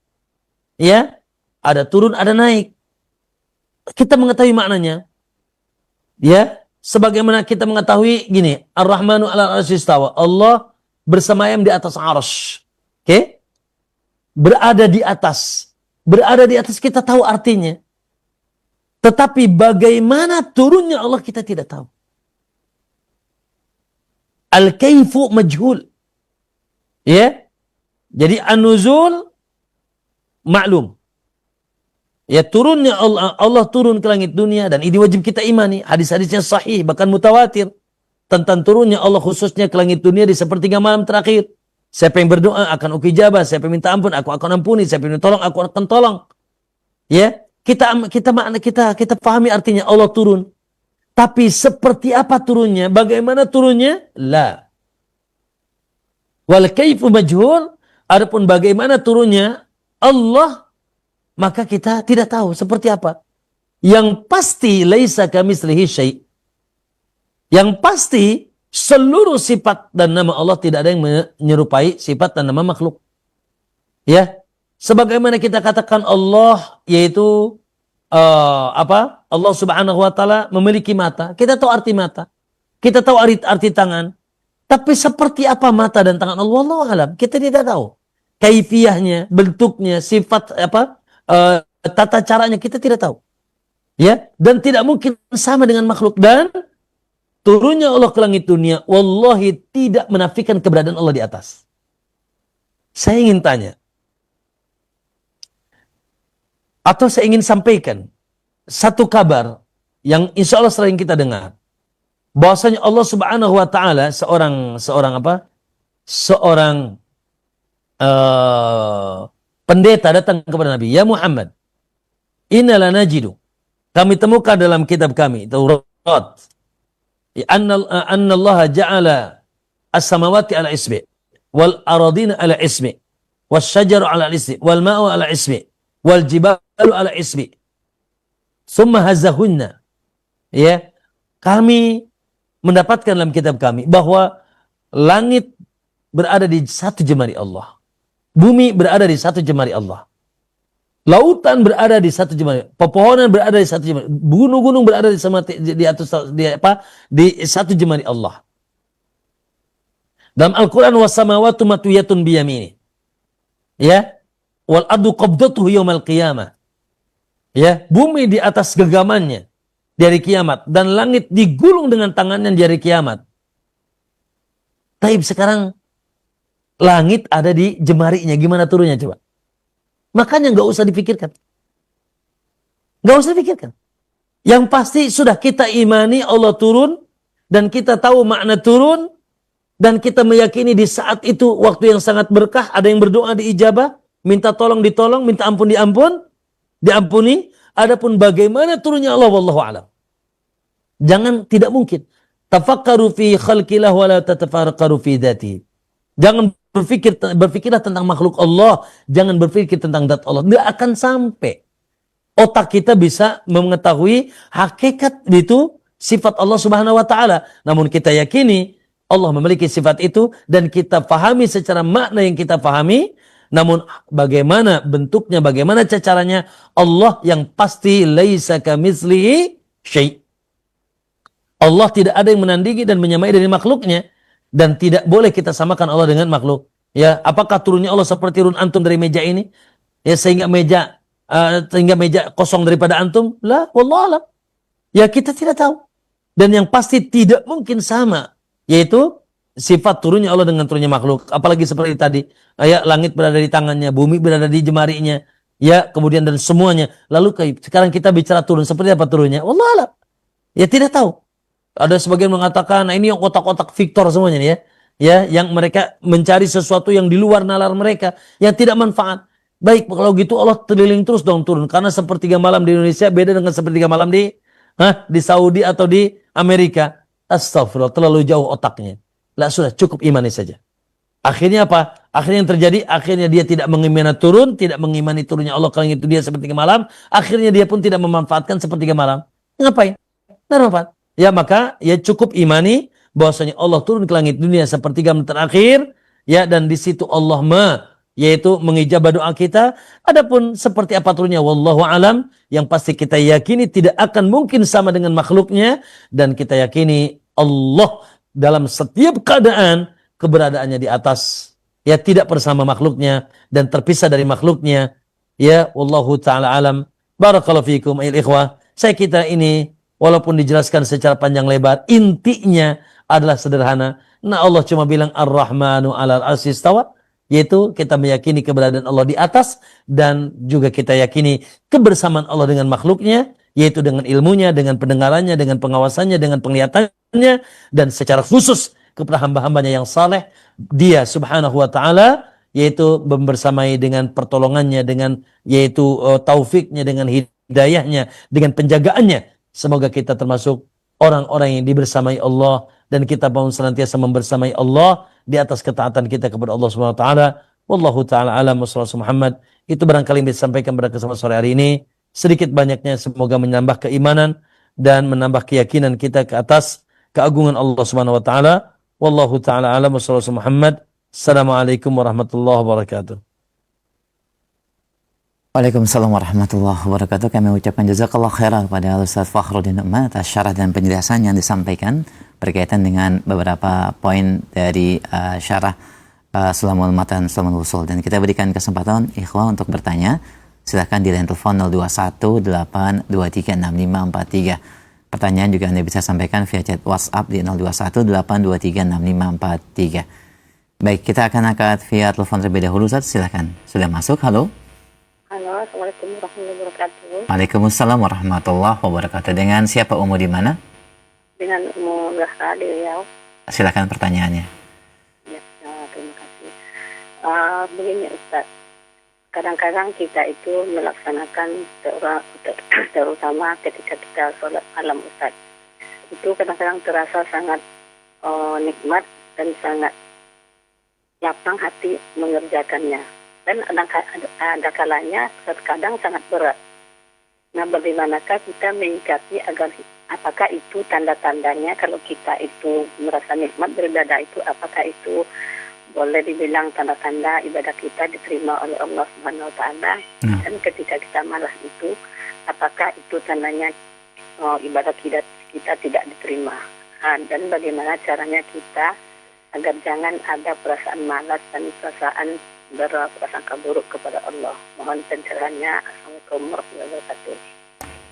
Ya, ada turun, ada naik. Kita mengetahui maknanya. Ya, sebagaimana kita mengetahui gini, Ar-Rahmanu 'alal 'arsy istawa. Allah bersemayam di atas arsy. Oke? Berada di atas. Berada di atas kita tahu artinya. Tetapi bagaimana turunnya Allah kita tidak tahu. Al-kaifu majhul. Ya? Jadi an-nuzul maklum. Ya, turunnya Allah turun ke langit dunia, dan ini wajib kita imani. Hadis-hadisnya sahih, bahkan mutawatir. Tentang turunnya Allah khususnya ke langit dunia di sepertiga malam terakhir. Siapa yang berdoa akan ijabah, siapa yang minta ampun aku akan ampuni, siapa yang tolong aku akan tolong. Ya, kita pahami artinya Allah turun. Tapi seperti apa turunnya? Bagaimana turunnya? La. Wal kaifu majhul. Adapun bagaimana turunnya Allah, maka kita tidak tahu seperti apa. Yang pasti laisa kamitslihi syai'. Yang pasti seluruh sifat dan nama Allah tidak ada yang menyerupai sifat dan nama makhluk. Ya. Sebagaimana kita katakan Allah yaitu Allah Subhanahu wa taala memiliki mata. Kita tahu arti mata. Kita tahu arti tangan. Tapi seperti apa mata dan tangan Allah, wallahu alam, kita tidak tahu. Kaifiyahnya, bentuknya, sifat tata caranya kita tidak tahu. Ya, dan tidak mungkin sama dengan makhluk. Dan turunnya Allah ke langit dunia, wallahi tidak menafikan keberadaan Allah di atas. Saya ingin tanya, atau saya ingin sampaikan satu kabar yang insya Allah sering kita dengar. Bahwasanya Allah Subhanahu wa taala seorang pendeta datang kepada Nabi, "Ya Muhammad, inna lanajidu." Kami temukan dalam kitab kami, Taurat, anna Allah ja'ala as-samawati ala ismi wal aradina ala ismi wasyajaru ala ismi wal ma'u ala ismi wal jibalu ala ismi summa hazahunna. Ya, kami mendapatkan dalam kitab kami bahwa langit berada di satu jemari Allah, bumi berada di satu jemari Allah, lautan berada di satu jemari, pepohonan berada di satu jemari, gunung-gunung berada di satu jemari Allah. Dalam Al-Quran, wasamawatu matwiyatun biyamini, ya, wal ardu qabdatuhu yaumal qiyamah, ya, bumi di atas genggamannya di hari kiamat, dan langit digulung dengan tangannya di hari kiamat. Taib, sekarang langit ada di jemarinya, gimana turunnya coba? Makanya nggak usah dipikirkan. Nggak usah dipikirkan. Yang pasti sudah kita imani Allah turun, dan kita tahu makna turun, dan kita meyakini di saat itu waktu yang sangat berkah, ada yang berdoa diijabah, minta tolong ditolong, minta ampun diampuni. Adapun bagaimana turunnya Allah, wallahu a'lam. Jangan, tidak mungkin. Tafakkaru fi khalqillah wa la tatafakkaru fi dzatihi. Jangan berpikirlah tentang makhluk Allah, jangan berpikir tentang zat Allah. Nggak akan sampai otak kita bisa mengetahui hakikat itu sifat Allah Subhanahu wa taala. Namun kita yakini Allah memiliki sifat itu, dan kita pahami secara makna yang kita pahami. Namun bagaimana bentuknya, bagaimana caranya, Allah yang pasti laisa kamitslihi syai'. Allah tidak ada yang menandingi dan menyamai dari makhluknya, dan tidak boleh kita samakan Allah dengan makhluk. Ya, apakah turunnya Allah seperti turun antum dari meja ini? Ya, sehingga meja kosong daripada antum? La, wallahu a'lam. Ya, kita tidak tahu. Dan yang pasti tidak mungkin sama, yaitu sifat turunnya Allah dengan turunnya makhluk. Apalagi seperti tadi, ya, langit berada di tangannya, bumi berada di jemarinya, ya, kemudian dan semuanya. Lalu sekarang kita bicara turun, seperti apa turunnya? Wallahu a'lam. Ya, tidak tahu. Ada sebagian mengatakan, nah ini yang otak-otak Victor semuanya nih, ya, yang mereka mencari sesuatu yang di luar nalar mereka, yang tidak manfaat. Baik, kalau gitu Allah keliling terus dong turun, karena sepertiga malam di Indonesia beda dengan sepertiga malam di Saudi atau di Amerika. Astagfirullah, terlalu jauh otaknya. Lah, sudah cukup imani saja. Akhirnya apa? Akhirnya yang terjadi, akhirnya dia tidak mengimani turun, tidak mengimani turunnya Allah kalau itu dia sepertiga malam. Akhirnya dia pun tidak memanfaatkan sepertiga malam. Ngapain? Tidak manfaat. Ya, maka ya cukup imani bahwasanya Allah turun ke langit dunia sepertiga menit terakhir, ya, dan di situ Allah yaitu mengijabah doa kita. Adapun seperti apa turunnya, wallahu alam. Yang pasti kita yakini tidak akan mungkin sama dengan makhluknya, dan kita yakini Allah dalam setiap keadaan keberadaannya di atas, ya, tidak bersama makhluknya dan terpisah dari makhluknya. Ya, wallahu taala alam. Barakallahu fiikum ayil ikhwah. Saya kira ini walaupun dijelaskan secara panjang lebar, intinya adalah sederhana. Nah, Allah cuma bilang Ar-Rahmanu 'alal 'arsy istawa, yaitu kita meyakini keberadaan Allah di atas, dan juga kita yakini kebersamaan Allah dengan makhluknya, yaitu dengan ilmunya, dengan pendengarannya, dengan pengawasannya, dengan penglihatannya, dan secara khusus kepada hamba-hambanya yang saleh, dia subhanahu wa ta'ala, yaitu membersamai dengan pertolongannya, dengan yaitu taufiknya, dengan hidayah hidayahnya, dengan penjagaannya. Semoga kita termasuk orang-orang yang dibersamai Allah, dan kita mau senantiasa membersamai Allah di atas ketaatan kita kepada Allah Subhanahu wa taala. Wallahu taala alam wa sallallahu Muhammad. Itu barangkali yang bisa disampaikan pada kesempatan sore hari ini. Sedikit banyaknya semoga menambah keimanan dan menambah keyakinan kita ke atas keagungan Allah Subhanahu wa taala. Wallahu taala alam wa sallallahu Muhammad. Assalamualaikum warahmatullahi wabarakatuh. Waalaikumsalam warahmatullahi wabarakatuh. Kami ucapkan jazakallah khairan kepada Ustaz Fakhruddin Nu'man atas syarah dan penjelasan yang disampaikan berkaitan dengan beberapa poin dari syarah Sulamul Matan Sulamul Usul. Dan kita berikan kesempatan ikhwah untuk bertanya. Silakan di line telepon 0218236543. Pertanyaan juga Anda bisa sampaikan via chat WhatsApp di 0218236543. Baik, kita akan angkat via telepon terlebih dahulu. Ustaz, silakan. Sudah masuk? Halo. Halo, Assalamualaikum warahmatullahi wabarakatuh. Waalaikumsalam warahmatullahi wabarakatuh. Dengan siapa Umu di mana? Dengan Umu Zahra di Riau. Silakan pertanyaannya. Ya, terima kasih. Begini Ustaz, kadang-kadang kita itu melaksanakan terutama ketika kita sholat malam Ustaz, itu kadang-kadang terasa sangat nikmat dan sangat lapang hati mengerjakannya. Dan ada kalanya terkadang sangat berat. Nah, bagaimanakah kita menyikapi agar apakah itu tanda-tandanya kalau kita itu merasa nikmat beribadah itu, apakah itu boleh dibilang tanda-tanda ibadah kita diterima oleh Allah Subhanahu wa taala? Dan ketika kita malas itu, apakah itu tandanya ibadah kita tidak diterima? Dan bagaimana caranya kita agar jangan ada perasaan malas dan perasaan berprasangka buruk kepada Allah. Mohon pencerahannya. Assalamualaikum warahmatullahi wabarakatuh.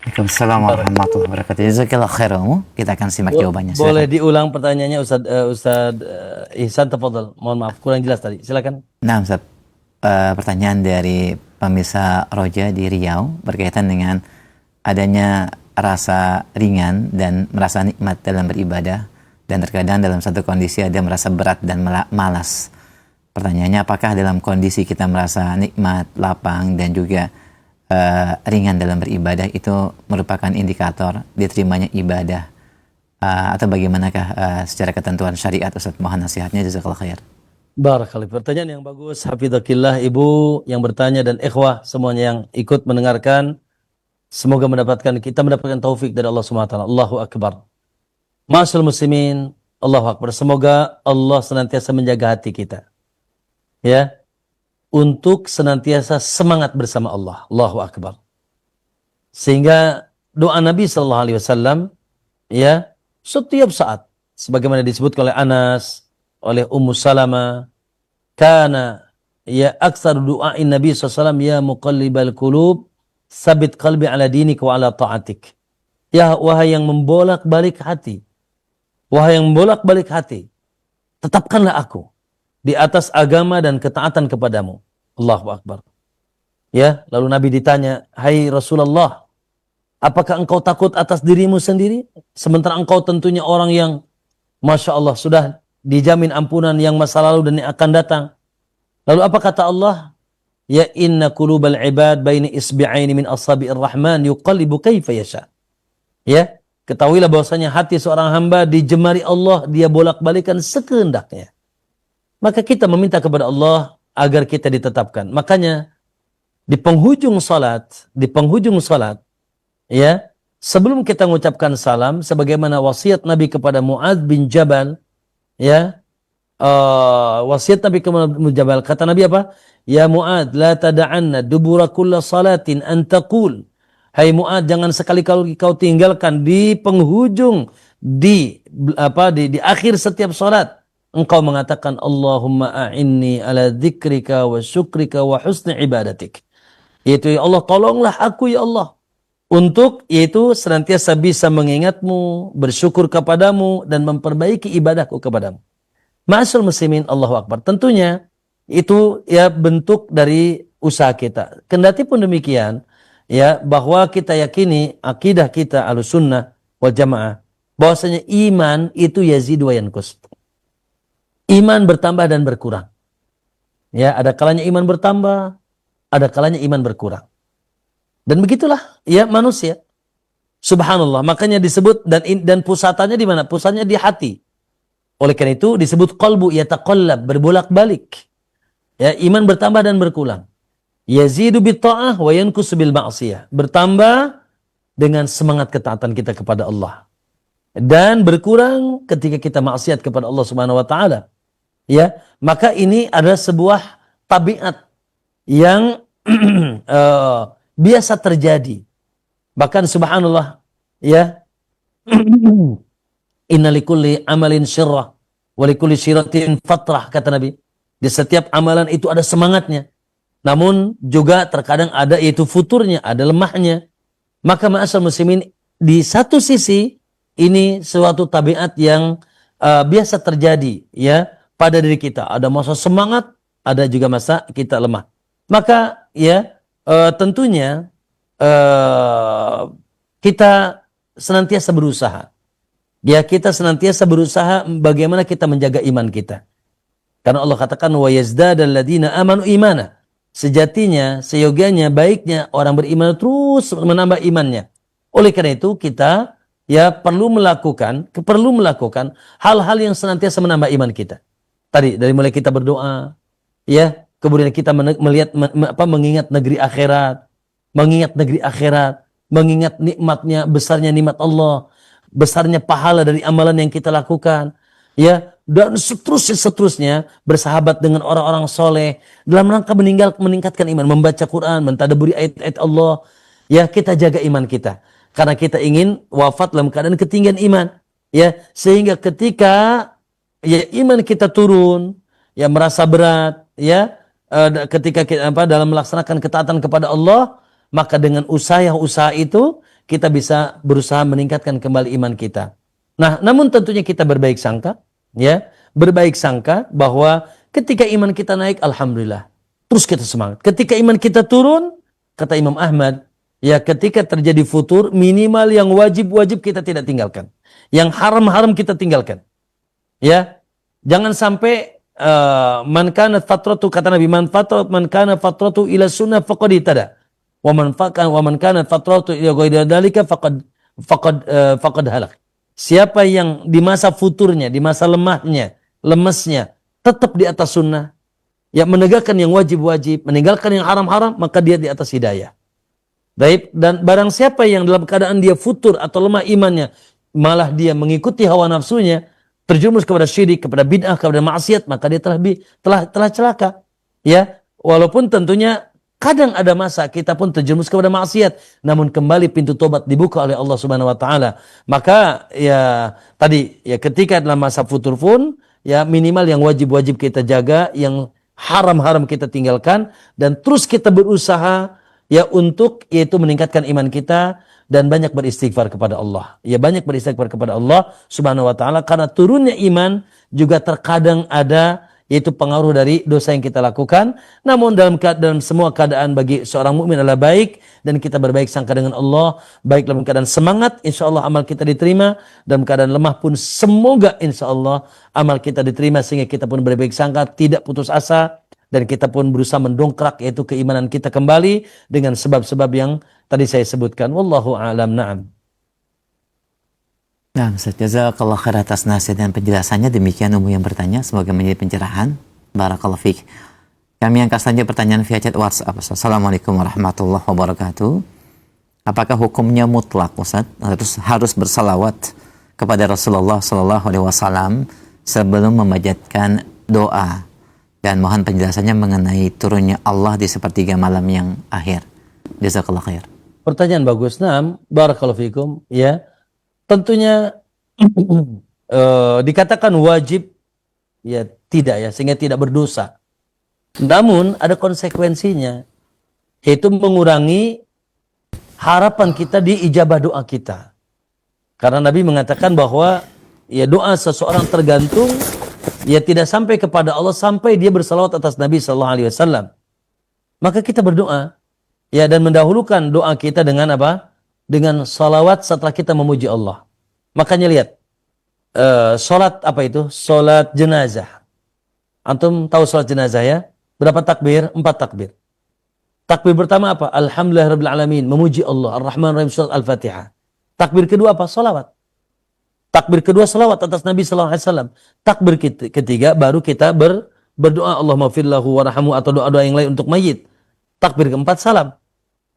Waalaikumsalam warahmatullahi wabarakatuh. Jazakallah khairan. Kita akan simak jawabannya. Silakan. Boleh diulang pertanyaannya Ustaz Ihsan, tafadhal. Mohon maaf kurang jelas tadi. Silakan. Nah, Ustaz, pertanyaan dari pemirsa Roja di Riau berkaitan dengan adanya rasa ringan dan merasa nikmat dalam beribadah, dan terkadang dalam satu kondisi ada merasa berat dan malas. Pertanyaannya, apakah dalam kondisi kita merasa nikmat, lapang, dan juga ringan dalam beribadah itu merupakan indikator diterimanya ibadah, atau bagaimanakah secara ketentuan syariat? Ustaz, mohon nasihatnya, jazakallah khair. Barakallah. Pertanyaan yang bagus. Hafizakillah Ibu yang bertanya dan ikhwah semuanya yang ikut mendengarkan. Semoga kita mendapatkan taufik dari Allah Subhanahu wa taala. Allahu akbar. Ma'asyiral muslimin, Allahu akbar. Semoga Allah senantiasa menjaga hati kita, ya, untuk senantiasa semangat bersama Allah. Allahu akbar. Sehingga doa Nabi sallallahu alaihi wasallam, ya, setiap saat sebagaimana disebut oleh Anas, oleh Ummu Salamah, kana ya aksar du'ain Nabi sallallahu alaihi wasallam, ya muqallibal qulub sabit qalbi ala dinik wa ala ta'atik. Ya, wahai yang membolak-balik hati, wahai yang membolak-balik hati, tetapkanlah aku di atas agama dan ketaatan kepadamu. Allahu akbar. Ya, lalu Nabi ditanya, hai Rasulullah, apakah engkau takut atas dirimu sendiri? Sementara engkau tentunya orang yang Masya Allah sudah dijamin ampunan yang masa lalu dan yang akan datang. Lalu apa kata Allah? Ya inna qulubal ibad baina isbi'aini min asabi'ir rahman yuqallibu kaifa yasha. Ya, ketahuilah bahwasanya hati seorang hamba di jemari Allah, dia bolak-balikan sekehendaknya. Maka kita meminta kepada Allah agar kita ditetapkan. Makanya di penghujung salat, ya, sebelum kita mengucapkan salam, sebagaimana wasiat Nabi kepada Mu'adz bin Jabal, ya, wasiat Nabi kepada Mu'adz bin Jabal, kata Nabi apa? Ya Mu'adz, la tada'anna dubura kulla salatin an taqul. Hai Mu'adz, jangan sekali-kali kau tinggalkan di penghujung, di akhir setiap salat, engkau mengatakan Allahumma a'inni ala dzikrika wa syukrika wa husni ibadatik. Yaitu, ya Allah, tolonglah aku ya Allah untuk yaitu senantiasa bisa mengingatmu, bersyukur kepadamu, dan memperbaiki ibadahku kepadamu. Ma'asyiral muslimin, Allahu akbar. Tentunya itu ya bentuk dari usaha kita. Kendati pun demikian, ya, bahwa kita yakini akidah kita Ahlussunnah wal Jamaah bahwasanya iman itu yazidu wa yanqus. Iman bertambah dan berkurang. Ya, ada kalanya iman bertambah, ada kalanya iman berkurang. Dan begitulah ya manusia. Subhanallah, makanya disebut dan pusatnya di mana? Pusatnya di hati. Oleh karena itu disebut qalbu yataqallab, berbolak-balik. Ya, iman bertambah dan berkurang. Yazidu bitta'ah wa yankusu bil ma'siyah. Bertambah dengan semangat ketaatan kita kepada Allah. Dan berkurang ketika kita maksiat kepada Allah Subhanahu wa taala. Ya, maka ini adalah sebuah tabiat yang biasa terjadi. Bahkan subhanallah, ya. Innalikulli amalin syirrah walikulli syirratin fatrah, kata Nabi. Di setiap amalan itu ada semangatnya. Namun juga terkadang ada yaitu futurnya, ada lemahnya. Maka ma'asyar muslimin, di satu sisi ini suatu tabiat yang biasa terjadi ya pada diri kita. Ada masa semangat, ada juga masa kita lemah. Maka ya tentunya kita senantiasa berusaha. Ya, kita senantiasa berusaha bagaimana kita menjaga iman kita. Karena Allah katakan wa yazdadal ladina amanu imana. Sejatinya, seyogianya, baiknya orang beriman terus menambah imannya. Oleh karena itu kita ya perlu melakukan hal-hal yang senantiasa menambah iman kita. Tadi dari mulai kita berdoa, ya, kemudian kita mengingat negeri akhirat, mengingat nikmatnya, besarnya nikmat Allah, besarnya pahala dari amalan yang kita lakukan, ya, dan seterusnya bersahabat dengan orang-orang soleh dalam rangka meningkatkan iman, membaca Quran, mentadabburi ayat-ayat Allah, ya, kita jaga iman kita karena kita ingin wafat dalam keadaan ketinggian iman, ya, sehingga ketika ya iman kita turun, ya, merasa berat, ya, ketika kita dalam melaksanakan ketaatan kepada Allah, maka dengan usaha itu kita bisa berusaha meningkatkan kembali iman kita. Nah, namun tentunya kita berbaik sangka, ya, berbaik sangka bahwa ketika iman kita naik, alhamdulillah, terus kita semangat. Ketika iman kita turun, kata Imam Ahmad, ya, ketika terjadi futur, minimal yang wajib-wajib kita tidak tinggalkan, yang haram-haram kita tinggalkan, ya, jangan sampai man kana fatratu, kata Nabi, man kana fatratu ila sunnah faqad itada, wa man kana fatratu ila ghairi dzalika faqad halak. Siapa yang di masa futurnya, di masa lemesnya, tetap di atas sunnah, ya, menegakkan yang wajib-wajib, meninggalkan yang haram-haram, maka dia di atas hidayah. Baik, dan barang siapa yang dalam keadaan dia futur atau lemah imannya, malah dia mengikuti hawa nafsunya, terjerumus kepada syirik, kepada bid'ah, kepada maksiat, maka dia telah celaka. Ya, walaupun tentunya kadang ada masa kita pun terjerumus kepada maksiat, namun kembali pintu tobat dibuka oleh Allah Subhanahu wa taala. Maka ya tadi ya ketika dalam masa futur pun ya minimal yang wajib-wajib kita jaga, yang haram-haram kita tinggalkan, dan terus kita berusaha ya untuk yaitu meningkatkan iman kita dan banyak beristighfar kepada Allah. Ya, banyak beristighfar kepada Allah Subhanahu wa taala karena turunnya iman juga terkadang ada yaitu pengaruh dari dosa yang kita lakukan. Namun dalam semua keadaan bagi seorang mukmin adalah baik, dan kita berbaik sangka dengan Allah, baik dalam keadaan semangat, insya Allah amal kita diterima, dalam keadaan lemah pun semoga insya Allah amal kita diterima, sehingga kita pun berbaik sangka, tidak putus asa, dan kita pun berusaha mendongkrak yaitu keimanan kita kembali dengan sebab-sebab yang tadi saya sebutkan. Wallahu a'lam. Na'am. Nah, Ustaz, jazakallah khair atas nasihat dan penjelasannya. Demikian umum yang bertanya, semoga menjadi pencerahan. Barakallahu fiik. Kami angkat saja pertanyaan via chat WhatsApp. Assalamualaikum warahmatullahi wabarakatuh. Apakah hukumnya mutlak, Ustaz? Harus bersalawat kepada Rasulullah sallallahu alaihi wasallam sebelum memanjatkan doa? Dan mohon penjelasannya mengenai turunnya Allah di sepertiga malam yang akhir. Jazakallah khair. Pertanyaan bagus. Naam, barakallahu fiikum. Ya, tentunya dikatakan wajib, ya tidak, ya, sehingga tidak berdosa. Namun ada konsekuensinya, yaitu mengurangi harapan kita di ijabah doa kita. Karena Nabi mengatakan bahwa ya doa seseorang tergantung, ya tidak sampai kepada Allah sampai dia bersalawat atas Nabi sallallahu alaihi wasallam. Maka kita berdoa, ya, dan mendahulukan doa kita dengan apa? Dengan salawat setelah kita memuji Allah. Makanya lihat, salat apa itu? Salat jenazah. Antum tahu salat jenazah, ya? Berapa takbir? 4 takbir. Takbir pertama apa? Alhamdulillahirabbil alamin, memuji Allah, Ar-Rahman Ar-Rahim, surat Al-Fatihah. Takbir kedua apa? Salawat. Takbir kedua salawat atas Nabi sallallahu alaihi wasallam. Takbir ketiga baru kita berdoa Allahumma firlahu warhamhu atau doa-doa yang lain untuk mayit. Takbir keempat salam.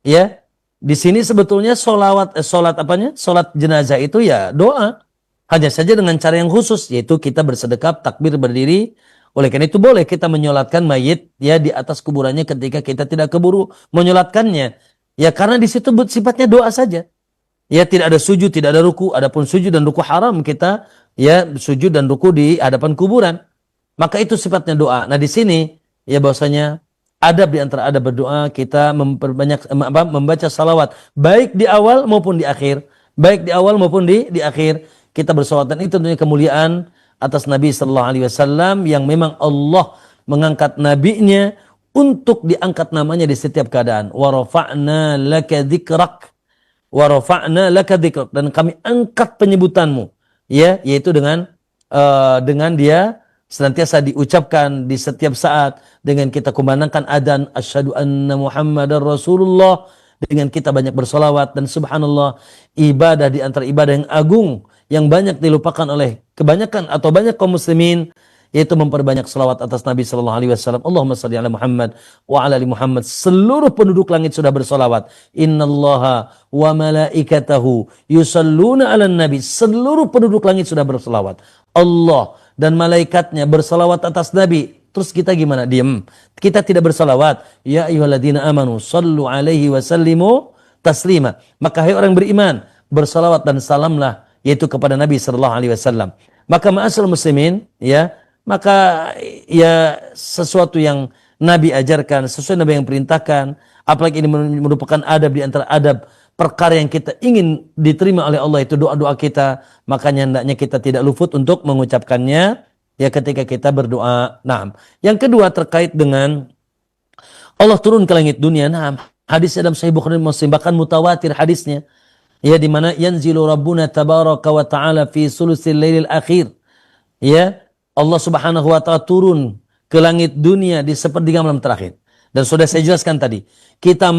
Ya. Di sini sebetulnya salat jenazah itu ya doa. Hanya saja dengan cara yang khusus, yaitu kita bersedekap, takbir, berdiri. Oleh karena itu boleh kita menyolatkan mayit ya di atas kuburannya ketika kita tidak keburu menyolatkannya. Ya karena di situ sifatnya doa saja. Ya tidak ada sujud, tidak ada ruku. Adapun sujud dan ruku haram kita ya sujud dan ruku di hadapan kuburan. Maka itu sifatnya doa. Nah di sini ya bahwasanya adab di antara adab berdoa kita membaca salawat baik di awal maupun di akhir. Baik di awal maupun di akhir kita bersalawat, dan itu tentunya kemuliaan atas Nabi sallallahu alaihi wasallam yang memang Allah mengangkat nabinya untuk diangkat namanya di setiap keadaan. Wa rafa'na laka dzikrak. Wa rafa'na laka dzikrak, dan kami angkat penyebutanmu, ya, yaitu dengan dia senantiasa diucapkan di setiap saat, dengan kita kumandangkan adzan asyhadu anna Muhammadar Rasulullah, dengan kita banyak bersolawat. Dan subhanallah, ibadah di antara ibadah yang agung yang banyak dilupakan oleh kebanyakan atau banyak kaum muslimin, yaitu memperbanyak salawat atas Nabi sallallahu alaihi wasallam. Allahumma shalli ala Muhammad wa ala ali Muhammad. Seluruh penduduk langit sudah bersalawat. Innallaha wa malaikatahu yusalluna ala nabi. Seluruh penduduk langit sudah bersalawat. Allah dan malaikatnya bersalawat atas Nabi. Terus kita gimana? Diam. Kita tidak bersalawat. Ya ayyuhalladzina amanu sallu alaihi wa sallimu taslima. Maka hai orang beriman, bersalawat dan salamlah, yaitu kepada Nabi sallallahu alaihi wasallam. Maka ma'asyiral muslimin, ya, maka ya sesuatu yang Nabi ajarkan, sesuatu Nabi yang perintahkan, apalagi ini merupakan adab di antara adab perkara yang kita ingin diterima oleh Allah, itu doa-doa kita, makanya hendaknya kita tidak luput untuk mengucapkannya ya ketika kita berdoa. Nah, yang kedua terkait dengan Allah turun ke langit dunia. Nah, hadis dalam Sahih Bukhari Muslim bahkan mutawatir hadisnya, ya, di mana yanzilu rabbuna tabaraka wa ta'ala fi sulusil lailil akhir. Ya, Allah Subhanahu wa taala turun ke langit dunia di sepertiga malam terakhir. Dan sudah saya jelaskan tadi, kita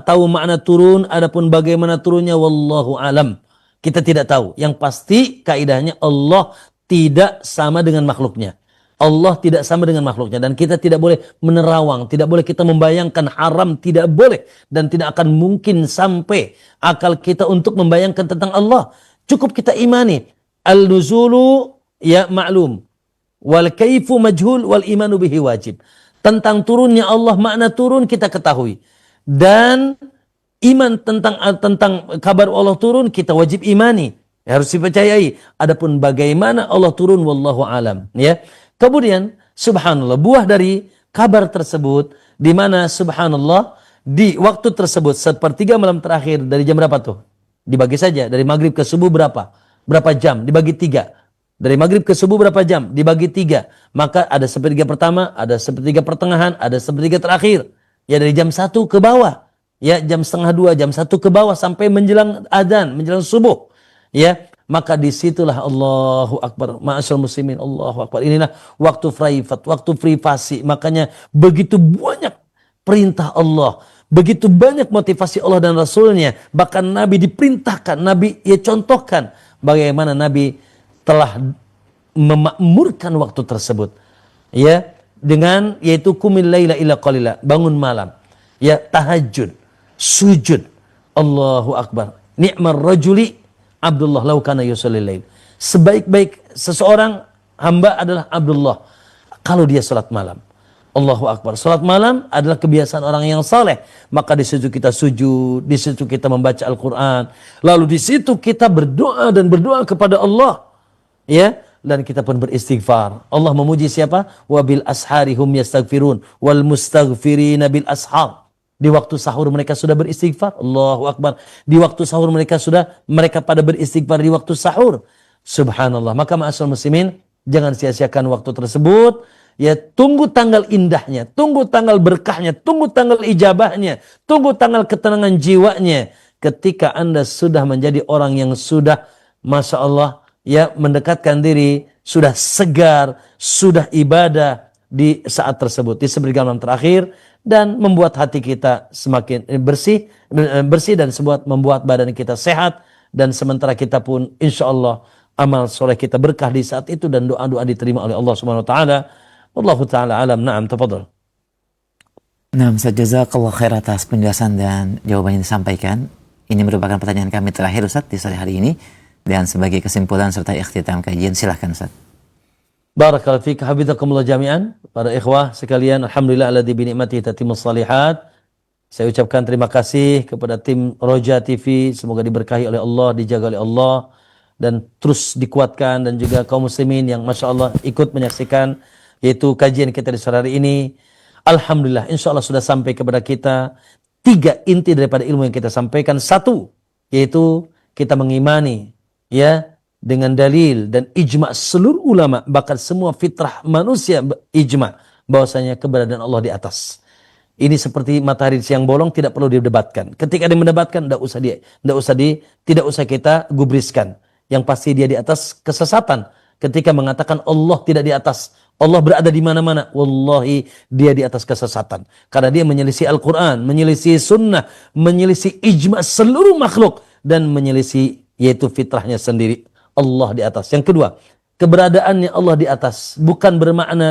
tahu makna turun, adapun bagaimana turunnya wallahu alam, kita tidak tahu. Yang pasti kaidahnya Allah tidak sama dengan makhluknya. Allah tidak sama dengan makhluknya, dan kita tidak boleh menerawang, tidak boleh kita membayangkan haram, tidak boleh, dan tidak akan mungkin sampai akal kita untuk membayangkan tentang Allah. Cukup kita imani al-nuzulu ya ma'lum, wal kaifu majhul, wal imanu bihi wajib. Tentang turunnya Allah, makna turun kita ketahui, dan iman tentang kabar Allah turun kita wajib imani, harus dipercayai. Adapun bagaimana Allah turun wallahu alam, ya. Kemudian subhanallah, buah dari kabar tersebut, di mana subhanallah di waktu tersebut sepertiga malam terakhir dari jam berapa tuh? Dibagi saja dari maghrib ke subuh berapa jam, dibagi 3. Dari maghrib ke subuh berapa jam? Dibagi 3. Maka ada sepertiga pertama, ada sepertiga pertengahan, ada sepertiga terakhir. Ya dari jam 1 ke bawah. Ya jam setengah 2, jam 1 ke bawah sampai menjelang adzan, menjelang subuh. Ya, maka disitulah Allahu Akbar. Ma'asyiral muslimin, Allahu Akbar. Inilah waktu private, waktu privasi. Makanya begitu banyak perintah Allah, begitu banyak motivasi Allah dan Rasulnya. Bahkan Nabi diperintahkan, Nabi ya contohkan bagaimana Nabi telah memakmurkan waktu tersebut, ya, dengan yaitu qumil laila illa qalila, bangun malam, ya, tahajud, sujud. Allahu Akbar. Ni'mar rajuli Abdullah law kana yusallil lail. Sebaik-baik seseorang hamba adalah Abdullah kalau dia salat malam. Allahu Akbar. Salat malam adalah kebiasaan orang yang saleh. Maka di situ kita sujud, di situ kita membaca Al-Qur'an, lalu di situ kita berdoa dan berdoa kepada Allah. Ya, dan kita pun beristighfar. Allah memuji siapa? Wabil asharihum yastaghfirun wal mustaghfirina bil ashar. Di waktu sahur mereka sudah beristighfar. Allahu Akbar. Di waktu sahur mereka pada beristighfar di waktu sahur. Subhanallah. Maka ma'asyiral muslimin, jangan sia-siakan waktu tersebut. Ya, tunggu tanggal indahnya, tunggu tanggal berkahnya, tunggu tanggal ijabahnya, tunggu tanggal ketenangan jiwanya. Ketika Anda sudah menjadi orang yang sudah, Masya Allah, ya, mendekatkan diri, sudah segar, sudah ibadah, di saat tersebut, di sepertiga malam terakhir, dan membuat hati kita semakin bersih dan membuat badan kita sehat, dan sementara kita pun insya Allah amal soleh kita berkah di saat itu dan doa-doa diterima oleh Allah Subhanahu Wa Taala. Wallahu taala alam. Naam, tafadhal. Nah, Ustaz, jazakallah khair atas penjelasan dan jawaban yang disampaikan. Ini merupakan pertanyaan kami terakhir, Ustaz, di sore hari ini. Dan sebagai kesimpulan serta ikhtitam kajian, silahkan, Ustaz. Barakallahu fiik, hafizakumullah jami'an. Para ikhwah sekalian, alhamdulillah alladzi bi ni'matihi tatimmus shalihat. Saya ucapkan terima kasih kepada tim Roja TV, semoga diberkahi oleh Allah, dijaga oleh Allah, dan terus dikuatkan, dan juga kaum muslimin yang Masya Allah ikut menyaksikan yaitu kajian kita di sore hari ini. Alhamdulillah, insya Allah sudah sampai kepada kita 3 inti daripada ilmu yang kita sampaikan. 1, yaitu kita mengimani ya dengan dalil dan ijma' seluruh ulama, bahkan semua fitrah manusia ijma' bahwasanya keberadaan Allah di atas. Ini seperti matahari siang bolong, tidak perlu didebatkan. Ketika dia mendebatkan, tidak usah kita gubriskan. Yang pasti dia di atas kesesatan. Ketika mengatakan Allah tidak di atas, Allah berada di mana-mana, wallahi dia di atas kesesatan. Karena dia menyelisih Al-Quran, menyelisih sunnah, menyelisih ijma' seluruh makhluk, dan menyelisih yaitu fitrahnya sendiri. Allah di atas. Yang kedua, keberadaannya Allah di atas bukan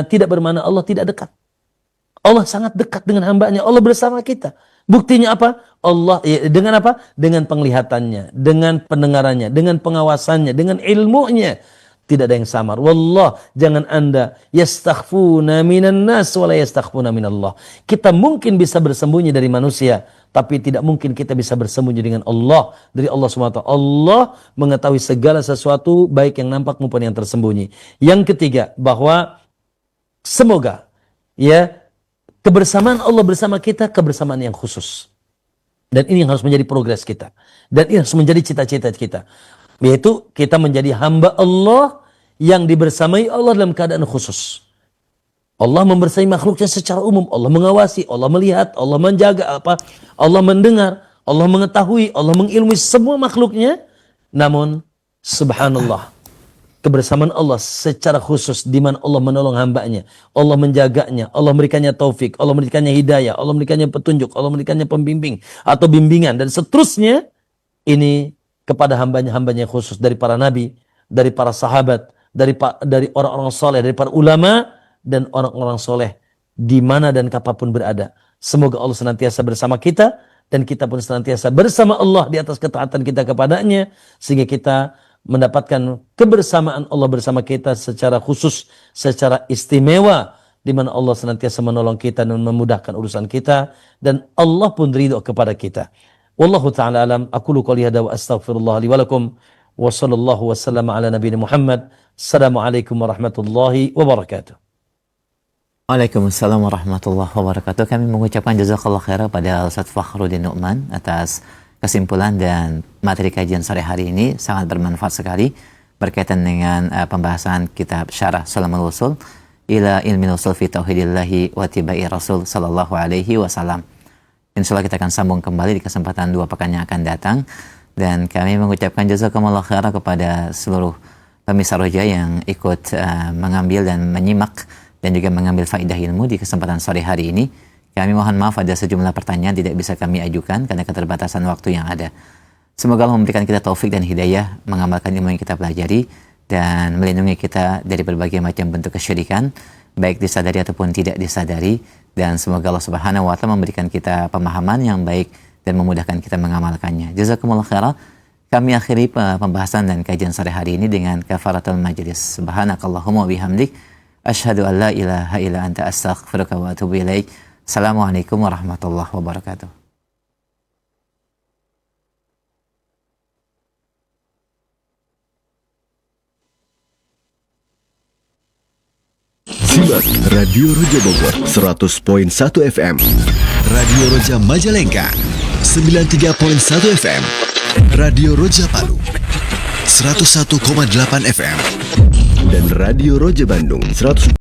tidak bermakna Allah tidak dekat. Allah sangat dekat dengan hambanya. Allah bersama kita. Buktinya apa? Allah dengan apa? Dengan penglihatannya, dengan pendengarannya, dengan pengawasannya, dengan ilmunya. Tidak ada yang samar. Wallah, jangan Anda yastakhfuna minan nas wa la yastakhfuna minallah. Kita mungkin bisa bersembunyi dari manusia, tapi tidak mungkin kita bisa bersembunyi dengan Allah, dari Allah SWT. Allah mengetahui segala sesuatu, baik yang nampak maupun yang tersembunyi. Yang ketiga, bahwa semoga ya kebersamaan Allah bersama kita, kebersamaan yang khusus. Dan ini yang harus menjadi progres kita. Dan ini harus menjadi cita-cita kita. Yaitu kita menjadi hamba Allah yang dibersamai Allah dalam keadaan khusus. Allah membersamai makhluknya secara umum. Allah mengawasi, Allah melihat, Allah menjaga Allah mendengar, Allah mengetahui, Allah mengilmui semua makhluknya. Namun subhanallah, kebersamaan Allah secara khusus di mana Allah menolong hambanya, Allah menjaganya, Allah memberikannya taufik, Allah memberikannya hidayah, Allah memberikannya petunjuk, Allah memberikannya pembimbing atau bimbingan dan seterusnya. Ini kepada hambanya khusus, dari para nabi, dari para sahabat, dari orang-orang soleh, dari para ulama dan orang-orang soleh di mana dan kapanpun berada. Semoga Allah senantiasa bersama kita dan kita pun senantiasa bersama Allah di atas ketaatan kita kepadanya, sehingga kita mendapatkan kebersamaan Allah bersama kita secara khusus, secara istimewa, di mana Allah senantiasa menolong kita dan memudahkan urusan kita, dan Allah pun ridho kepada kita. Wallahu ta'ala alam. Aqulu qouli hadza wa astaghfirullah li wa lakum wa sallallahu wa sallama ala nabiyina Muhammad. Assalamualaikum warahmatullahi wabarakatuh. Waalaikumsalam warahmatullahi wabarakatuh. Kami mengucapkan jazakallah khair pada Ustaz Fakhruddin Nu'man atas kesimpulan dan materi kajian sore hari ini. Sangat bermanfaat sekali berkaitan dengan pembahasan kitab Syarah Sulamul Wusul ila ilmin usul fi tauhidillahi wa tibai Rasul sallallahu alaihi wasallam. Insyaallah kita akan sambung kembali di kesempatan 2 pekan yang akan datang, dan kami mengucapkan jazakumullah khair kepada seluruh pemirsa Roja yang ikut mengambil dan menyimak dan juga mengambil faidah ilmu di kesempatan sore hari ini. Kami mohon maaf ada sejumlah pertanyaan tidak bisa kami ajukan karena keterbatasan waktu yang ada. Semoga Allah memberikan kita taufik dan hidayah mengamalkan ilmu yang kita pelajari dan melindungi kita dari berbagai macam bentuk kesyirikan, baik disadari ataupun tidak disadari. Dan semoga Allah Subhanahu wa taala memberikan kita pemahaman yang baik dan memudahkan kita mengamalkannya. Jazakumullah khairan. Kami akhiri pembahasan dan kajian sore hari ini dengan kafaratul majlis. Subhanakallahumma wa bihamdik asyhadu an la ilaha illa anta astaghfiruka wa atubu ilaik. Assalamualaikum warahmatullahi wabarakatuh. Simak Radio Roja Bogor 100.1 FM, Radio Roja Majalengka 93.1 FM, Radio Roja Palu 101,8 FM, dan Radio Roja Bandung 100.